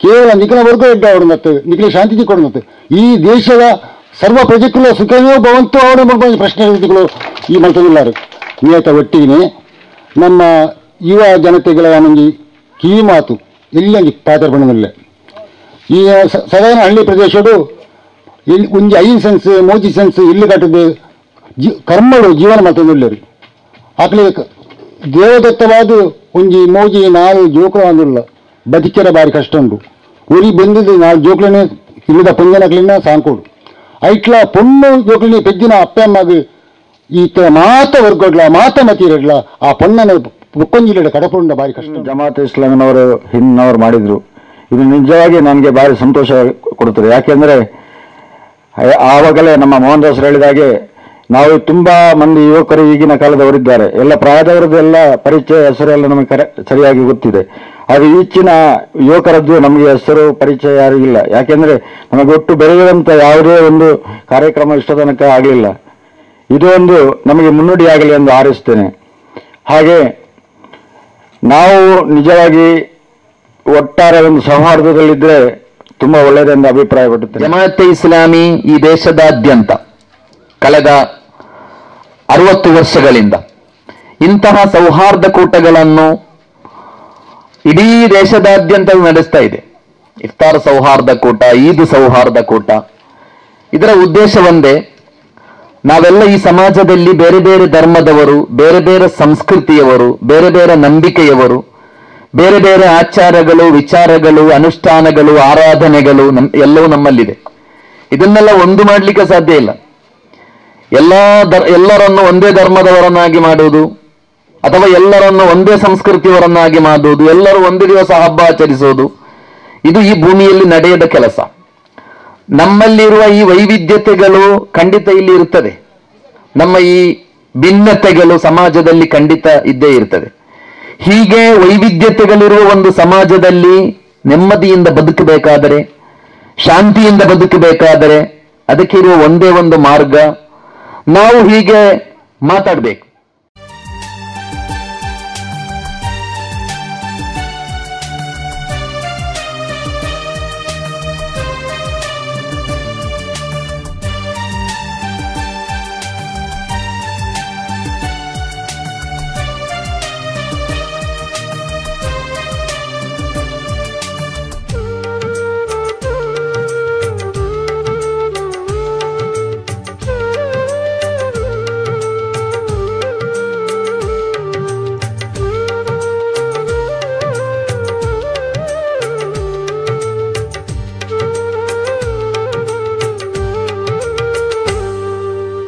ಕೇವಲ ನಿಖಿಲ ವರ್ಗ ಇದ್ದ ಅವರನ್ನತ್ತು ನಿಖಿಲ ಶಾಂತಿ ಕೊಡನತ್ತು. ಈ ದೇಶದ ಸರ್ವ ಪ್ರಜೆಗಳು ಸುಖವೋ ಭವಂತು ಅವರ ಪ್ರಶ್ನೆ ಈ ಮತ್ತೊಂದಿಲ್ಲಾರು ನಿಯತ ಒಟ್ಟಿಗೆ ನಮ್ಮ ಯುವ ಜನತೆಗಳ ನಮಗೆ ಕಿವಿ ಮಾತು ಎಲ್ಲಿ ಪಾತ್ರ ಬಣ್ಣದಲ್ಲೇ ಈ ಸಾಧಾರಣ ಹಳ್ಳಿ ಪ್ರದೇಶಡು ಒಂಜಿ ಐನ್ ಸೆನ್ಸ್ ಮೋಜಿ ಸೆನ್ಸ್ ಇಲ್ಲಿ ಕಟ್ಟದು ಕರ್ಮಗಳು ಜೀವನ ಮತ್ತೊಂದಿಲ್ಲರು ಆಕಲಿ ದೇವದತ್ತವಾದ ಒಂಜಿ ಮೋಜಿ ನಾಲ್ ಜೋಕುಲ ಅಂದಿಲ್ಲ ಬದುಕಿರ ಬಾರಿ ಕಷ್ಟ ಉಂಟು. ಊರಿಗೆ ಬಂದಿದ್ದು ನಾಲ್ ಜೋಕ್ಲನೇ ಇಲ್ಲದ ಪೊಂಜನಕ್ಲಿನ ಸಾಂಕೋಡು ಐಟ್ಲ ಪೊಣ್ಣು ಜೋಕ್ಲಿನ ಪೆದ್ದಿನ ಅಪ್ಪ ಅಮ್ಮಗೆ ಈತ ಮಾತ ವರ್ಗಡ್ಲ ಮಾತ ಮತೀರಡ್ಲ ಆ ಪೊಣ್ಣನ ಒಕ್ಕೊಂಜಿಲ್ಲ ಕಡಪುಂಡ ಬಾರಿ ಕಷ್ಟ. ಜಮಾತ್ ಇಸ್ಲಾಮಿನವರು ಹಿಂದಿನವರು ಮಾಡಿದ್ರು. ಇದು ನಿಜವಾಗಿ ನನಗೆ ಭಾರಿ ಸಂತೋಷ ಕೊಡುತ್ತದೆ. ಯಾಕೆಂದರೆ ಆವಾಗಲೇ ನಮ್ಮ ಮೋಹನ್ ದಾಸ್ ಹೇಳಿದಾಗೆ ನಾವು ತುಂಬಾ ಮಂದಿ ಯುವಕರು ಈಗಿನ ಕಾಲದವರಿದ್ದಾರೆ, ಎಲ್ಲ ಪ್ರಾಯದವರದ್ದೆಲ್ಲ ಪರಿಚಯ ಹೆಸರೆಲ್ಲ ನಮಗೆ ಸರಿಯಾಗಿ ಗೊತ್ತಿದೆ. ಅದು ಈಚಿನ ಯುವಕರದ್ದು ನಮಗೆ ಹೆಸರು ಪರಿಚಯ ಯಾರು ಇಲ್ಲ. ಯಾಕೆಂದ್ರೆ ನಮಗೆ ಒಟ್ಟು ಬೆಳೆಯುವಂತ ಯಾವುದೇ ಒಂದು ಕಾರ್ಯಕ್ರಮ ಇಷ್ಟ ತನಕ ಆಗಲಿಲ್ಲ. ಇದು ಒಂದು ನಮಗೆ ಮುನ್ನುಡಿಯಾಗಲಿ ಎಂದು ಹಾರೈಸ್ತೇನೆ. ಹಾಗೆ ನಾವು ನಿಜವಾಗಿ ಒಟ್ಟಾರೆ ಒಂದು ಸೌಹಾರ್ದದಲ್ಲಿದ್ದರೆ ತುಂಬಾ ಒಳ್ಳೆಯದೆಂದು ಅಭಿಪ್ರಾಯಪಡುತ್ತೇನೆ. ಜಮಾತೆ ಇಸ್ಲಾಮಿ ಈ ದೇಶದಾದ್ಯಂತ ಕಳೆದ 60 ವರ್ಷಗಳಿಂದ ಇಂತಹ ಸೌಹಾರ್ದ ಕೂಟಗಳನ್ನು ಇಡೀ ದೇಶದಾದ್ಯಂತ ನಡೆಸ್ತಾ ಇದೆ. ಇಫ್ತಾರ್ ಸೌಹಾರ್ದ ಕೂಟ, ಈದ್ ಸೌಹಾರ್ದ ಕೂಟ. ಇದರ ಉದ್ದೇಶ ಒಂದೇ, ನಾವೆಲ್ಲ ಈ ಸಮಾಜದಲ್ಲಿ ಬೇರೆ ಬೇರೆ ಧರ್ಮದವರು, ಬೇರೆ ಬೇರೆ ಸಂಸ್ಕೃತಿಯವರು, ಬೇರೆ ಬೇರೆ ನಂಬಿಕೆಯವರು, ಬೇರೆ ಬೇರೆ ಆಚಾರಗಳು, ವಿಚಾರಗಳು, ಅನುಷ್ಠಾನಗಳು, ಆರಾಧನೆಗಳು ಎಲ್ಲವೂ ನಮ್ಮಲ್ಲಿದೆ. ಇದನ್ನೆಲ್ಲ ಒಂದು ಮಾಡಲಿಕ್ಕೆ ಸಾಧ್ಯ ಇಲ್ಲ. ಎಲ್ಲರನ್ನು ಒಂದೇ ಧರ್ಮದವರನ್ನಾಗಿ ಮಾಡುವುದು ಅಥವಾ ಎಲ್ಲರನ್ನು ಒಂದೇ ಸಂಸ್ಕೃತಿಯವರನ್ನಾಗಿ ಮಾಡುವುದು, ಎಲ್ಲರೂ ಒಂದು ದಿವಸ ಹಬ್ಬ ಆಚರಿಸುವುದು, ಇದು ಈ ಭೂಮಿಯಲ್ಲಿ ನಡೆಯದ ಕೆಲಸ. ನಮ್ಮಲ್ಲಿರುವ ಈ ವೈವಿಧ್ಯತೆಗಳು ಖಂಡಿತ ಇಲ್ಲಿ ಇರುತ್ತದೆ. ನಮ್ಮ ಈ ಭಿನ್ನತೆಗಳು ಸಮಾಜದಲ್ಲಿ ಖಂಡಿತ ಇದ್ದೇ ಇರ್ತದೆ. ಹೀಗೆ ವೈವಿಧ್ಯತೆಗಳಿರುವ ಒಂದು ಸಮಾಜದಲ್ಲಿ ನೆಮ್ಮದಿಯಿಂದ ಬದುಕಬೇಕಾದರೆ, ಶಾಂತಿಯಿಂದ ಬದುಕಬೇಕಾದರೆ ಅದಕ್ಕೆ ಇರುವ ಒಂದೇ ಒಂದು ಮಾರ್ಗ, ನಾವು ಹೀಗೆ ಮಾತಾಡಬೇಕು.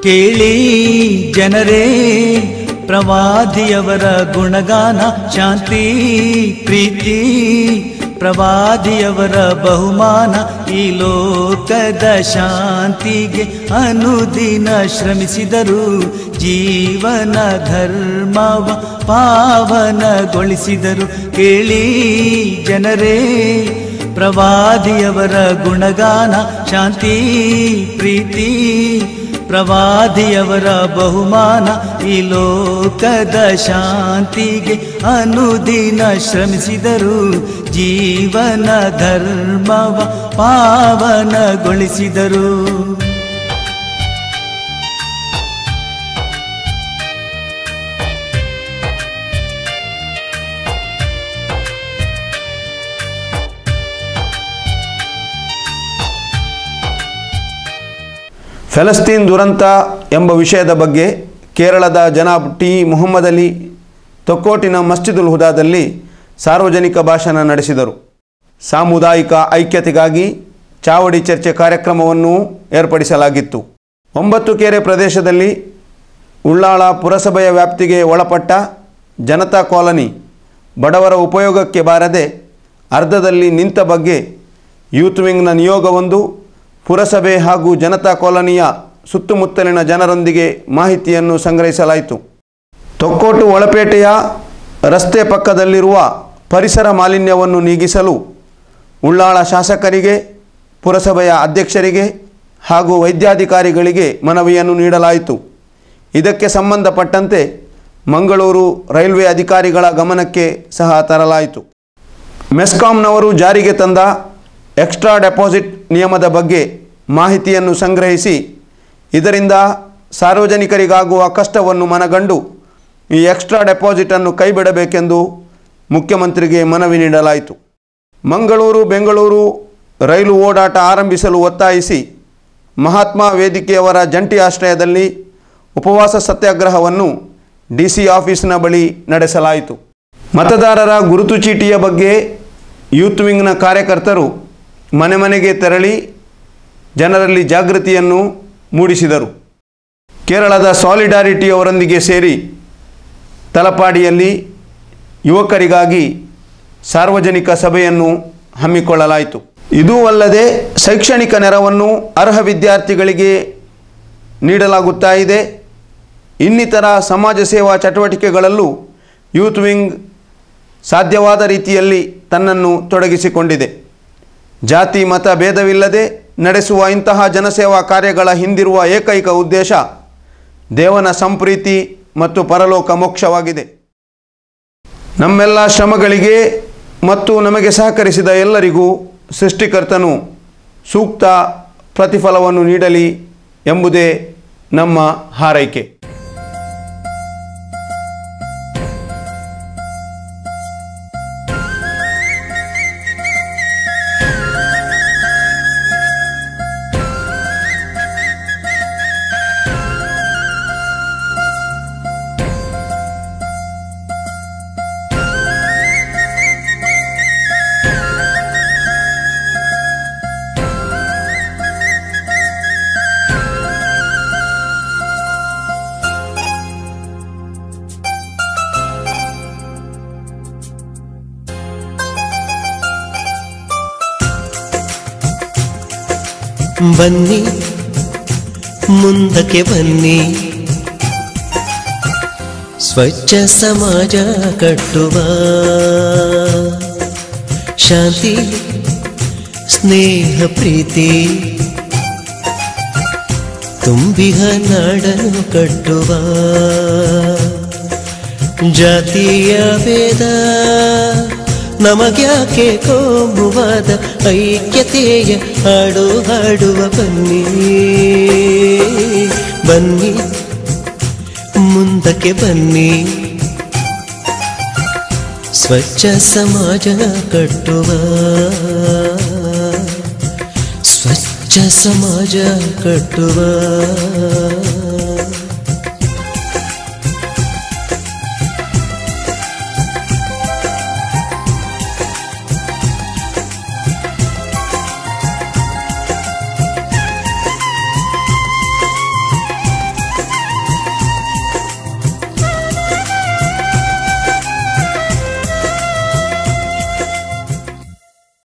ಕೇಳಿ ಜನರೇ ಪ್ರವಾದಿಯವರ ಗುಣಗಾನ, ಶಾಂತಿ ಪ್ರೀತಿ ಪ್ರವಾದಿಯವರ ಬಹುಮಾನ. ಈ ಲೋಕದ ಶಾಂತಿಗೆ ಅನುದಿನ ಶ್ರಮಿಸಿದರು, ಜೀವನ ಧರ್ಮವ ಪಾವನಗೊಳಿಸಿದರು. ಕೇಳಿ ಜನರೇ ಪ್ರವಾದಿಯವರ ಗುಣಗಾನ, ಶಾಂತಿ ಪ್ರೀತಿ ಪ್ರವಾದಿಯವರ ಬಹುಮಾನ. ಈ ಲೋಕದ ಶಾಂತಿಗೆ ಅನುದಿನ ಶ್ರಮಿಸಿದರು, ಜೀವನ ಧರ್ಮವ ಪಾವನಗೊಳಿಸಿದರು. ಫೆಲಸ್ತೀನ್ ದುರಂತ ಎಂಬ ವಿಷಯದ ಬಗ್ಗೆ ಕೇರಳದ ಜನಾಬ್ ಟಿ ಮುಹಮ್ಮದ್ ಅಲಿ ತೊಕ್ಕೋಟಿನ ಮಸ್ಜಿದುಲ್ ಹುದಾದಲ್ಲಿ ಸಾರ್ವಜನಿಕ ಭಾಷಣ ನಡೆಸಿದರು. ಸಾಮುದಾಯಿಕ ಐಕ್ಯತೆಗಾಗಿ ಚಾವಡಿ ಚರ್ಚೆ ಕಾರ್ಯಕ್ರಮವನ್ನು ಏರ್ಪಡಿಸಲಾಗಿತ್ತು. 9 ಕೆರೆ ಪ್ರದೇಶದಲ್ಲಿ ಉಳ್ಳಾಳ ಪುರಸಭೆಯ ವ್ಯಾಪ್ತಿಗೆ ಒಳಪಟ್ಟ ಜನತಾ ಕಾಲನಿ ಬಡವರ ಉಪಯೋಗಕ್ಕೆ ಬಾರದೆ ಅರ್ಧದಲ್ಲಿ ನಿಂತ ಬಗ್ಗೆ ಯೂತ್ ವಿಂಗ್ನ ನಿಯೋಗವೊಂದು ಪುರಸಭೆ ಹಾಗೂ ಜನತಾ ಕಾಲನಿಯ ಸುತ್ತಮುತ್ತಲಿನ ಜನರೊಂದಿಗೆ ಮಾಹಿತಿಯನ್ನು ಸಂಗ್ರಹಿಸಲಾಯಿತು. ತೊಕ್ಕೋಟು ಒಳಪೇಟೆಯ ರಸ್ತೆ ಪಕ್ಕದಲ್ಲಿರುವ ಪರಿಸರ ಮಾಲಿನ್ಯವನ್ನು ನೀಗಿಸಲು ಉಳ್ಳಾಳ ಶಾಸಕರಿಗೆ, ಪುರಸಭೆಯ ಅಧ್ಯಕ್ಷರಿಗೆ ಹಾಗೂ ವೈದ್ಯಾಧಿಕಾರಿಗಳಿಗೆ ಮನವಿಯನ್ನು ನೀಡಲಾಯಿತು. ಇದಕ್ಕೆ ಸಂಬಂಧಪಟ್ಟಂತೆ ಮಂಗಳೂರು ರೈಲ್ವೆ ಅಧಿಕಾರಿಗಳ ಗಮನಕ್ಕೆ ಸಹ ತರಲಾಯಿತು. ಮೆಸ್ಕಾಂನವರು ಜಾರಿಗೆ ತಂದ ಎಕ್ಸ್ಟ್ರಾ ಡೆಪಾಸಿಟ್ ನಿಯಮದ ಬಗ್ಗೆ ಮಾಹಿತಿಯನ್ನು ಸಂಗ್ರಹಿಸಿ ಇದರಿಂದ ಸಾರ್ವಜನಿಕರಿಗಾಗುವ ಕಷ್ಟವನ್ನು ಮನಗಂಡು ಈ ಎಕ್ಸ್ಟ್ರಾ ಡೆಪಾಸಿಟನ್ನು ಕೈಬಿಡಬೇಕೆಂದು ಮುಖ್ಯಮಂತ್ರಿಗೆ ಮನವಿ ನೀಡಲಾಯಿತು. ಮಂಗಳೂರು ಬೆಂಗಳೂರು ರೈಲು ಓಡಾಟ ಆರಂಭಿಸಲು ಒತ್ತಾಯಿಸಿ ಮಹಾತ್ಮ ವೇದಿಕೆಯವರ ಜಂಟಿ ಆಶ್ರಯದಲ್ಲಿ ಉಪವಾಸ ಸತ್ಯಾಗ್ರಹವನ್ನು ಡಿಸಿ ಆಫೀಸ್ನ ಬಳಿ ನಡೆಸಲಾಯಿತು. ಮತದಾರರ ಗುರುತು ಚೀಟಿಯ ಬಗ್ಗೆ ಯೂತ್ ವಿಂಗ್ನ ಕಾರ್ಯಕರ್ತರು ಮನೆ ಮನೆಗೆ ತೆರಳಿ ಜನರಲ್ಲಿ ಜಾಗೃತಿಯನ್ನು ಮೂಡಿಸಿದರು. ಕೇರಳದ ಸಾಲಿಡಾರಿಟಿಯವರೊಂದಿಗೆ ಸೇರಿ ತಲಪಾಡಿಯಲ್ಲಿ ಯುವಕರಿಗಾಗಿ ಸಾರ್ವಜನಿಕ ಸಭೆಯನ್ನು ಹಮ್ಮಿಕೊಳ್ಳಲಾಯಿತು. ಇದೂ ಅಲ್ಲದೆ ಶೈಕ್ಷಣಿಕ ನೆರವನ್ನು ಅರ್ಹ ವಿದ್ಯಾರ್ಥಿಗಳಿಗೆ ನೀಡಲಾಗುತ್ತಾ ಇದೆ. ಇನ್ನಿತರ ಸಮಾಜ ಸೇವಾ ಚಟುವಟಿಕೆಗಳಲ್ಲೂ ಯೂತ್ ವಿಂಗ್ ಸಾಧ್ಯವಾದ ರೀತಿಯಲ್ಲಿ ತನ್ನನ್ನು ತೊಡಗಿಸಿಕೊಂಡಿದೆ. ಜಾತಿ ಮತ ಭೇದವಿಲ್ಲದೆ ನಡೆಸುವ ಇಂತಹ ಜನಸೇವಾ ಕಾರ್ಯಗಳ ಹಿಂದಿರುವ ಏಕೈಕ ಉದ್ದೇಶ ದೇವನ ಸಂಪ್ರೀತಿ ಮತ್ತು ಪರಲೋಕ ಮೋಕ್ಷವಾಗಿದೆ. ನಮ್ಮೆಲ್ಲ ಶ್ರಮಗಳಿಗೆ ಮತ್ತು ನಮಗೆ ಸಹಕರಿಸಿದ ಎಲ್ಲರಿಗೂ ಸೃಷ್ಟಿಕರ್ತನು ಸೂಕ್ತ ಪ್ರತಿಫಲವನ್ನು ನೀಡಲಿ ಎಂಬುದೇ ನಮ್ಮ ಹಾರೈಕೆ. ಬನ್ನಿ ಮುಂದಕ್ಕೆ ಬನ್ನಿ, ಸ್ವಚ್ಛ ಸಮಾಜ ಕಟ್ಟುವ, ಶಾಂತಿ ಸ್ನೇಹ ಪ್ರೀತಿ ತುಂಬಿಹ ನಾಡನ್ನು ಕಟ್ಟುವ, ಜಾತಿಯ ಭೇದ ನಮಗ್ಯಾಕೆ ಕೋಮುವಾದ, ಐಕ್ಯತೆಯ ಹಾಡು ಹಾಡುವ ಬನ್ನಿ, ಬನ್ನಿ ಮುಂದಕ್ಕೆ ಬನ್ನಿ, ಸ್ವಚ್ಛ ಸಮಾಜ ಕಟ್ಟುವ, ಸ್ವಚ್ಛ ಸಮಾಜ ಕಟ್ಟುವ.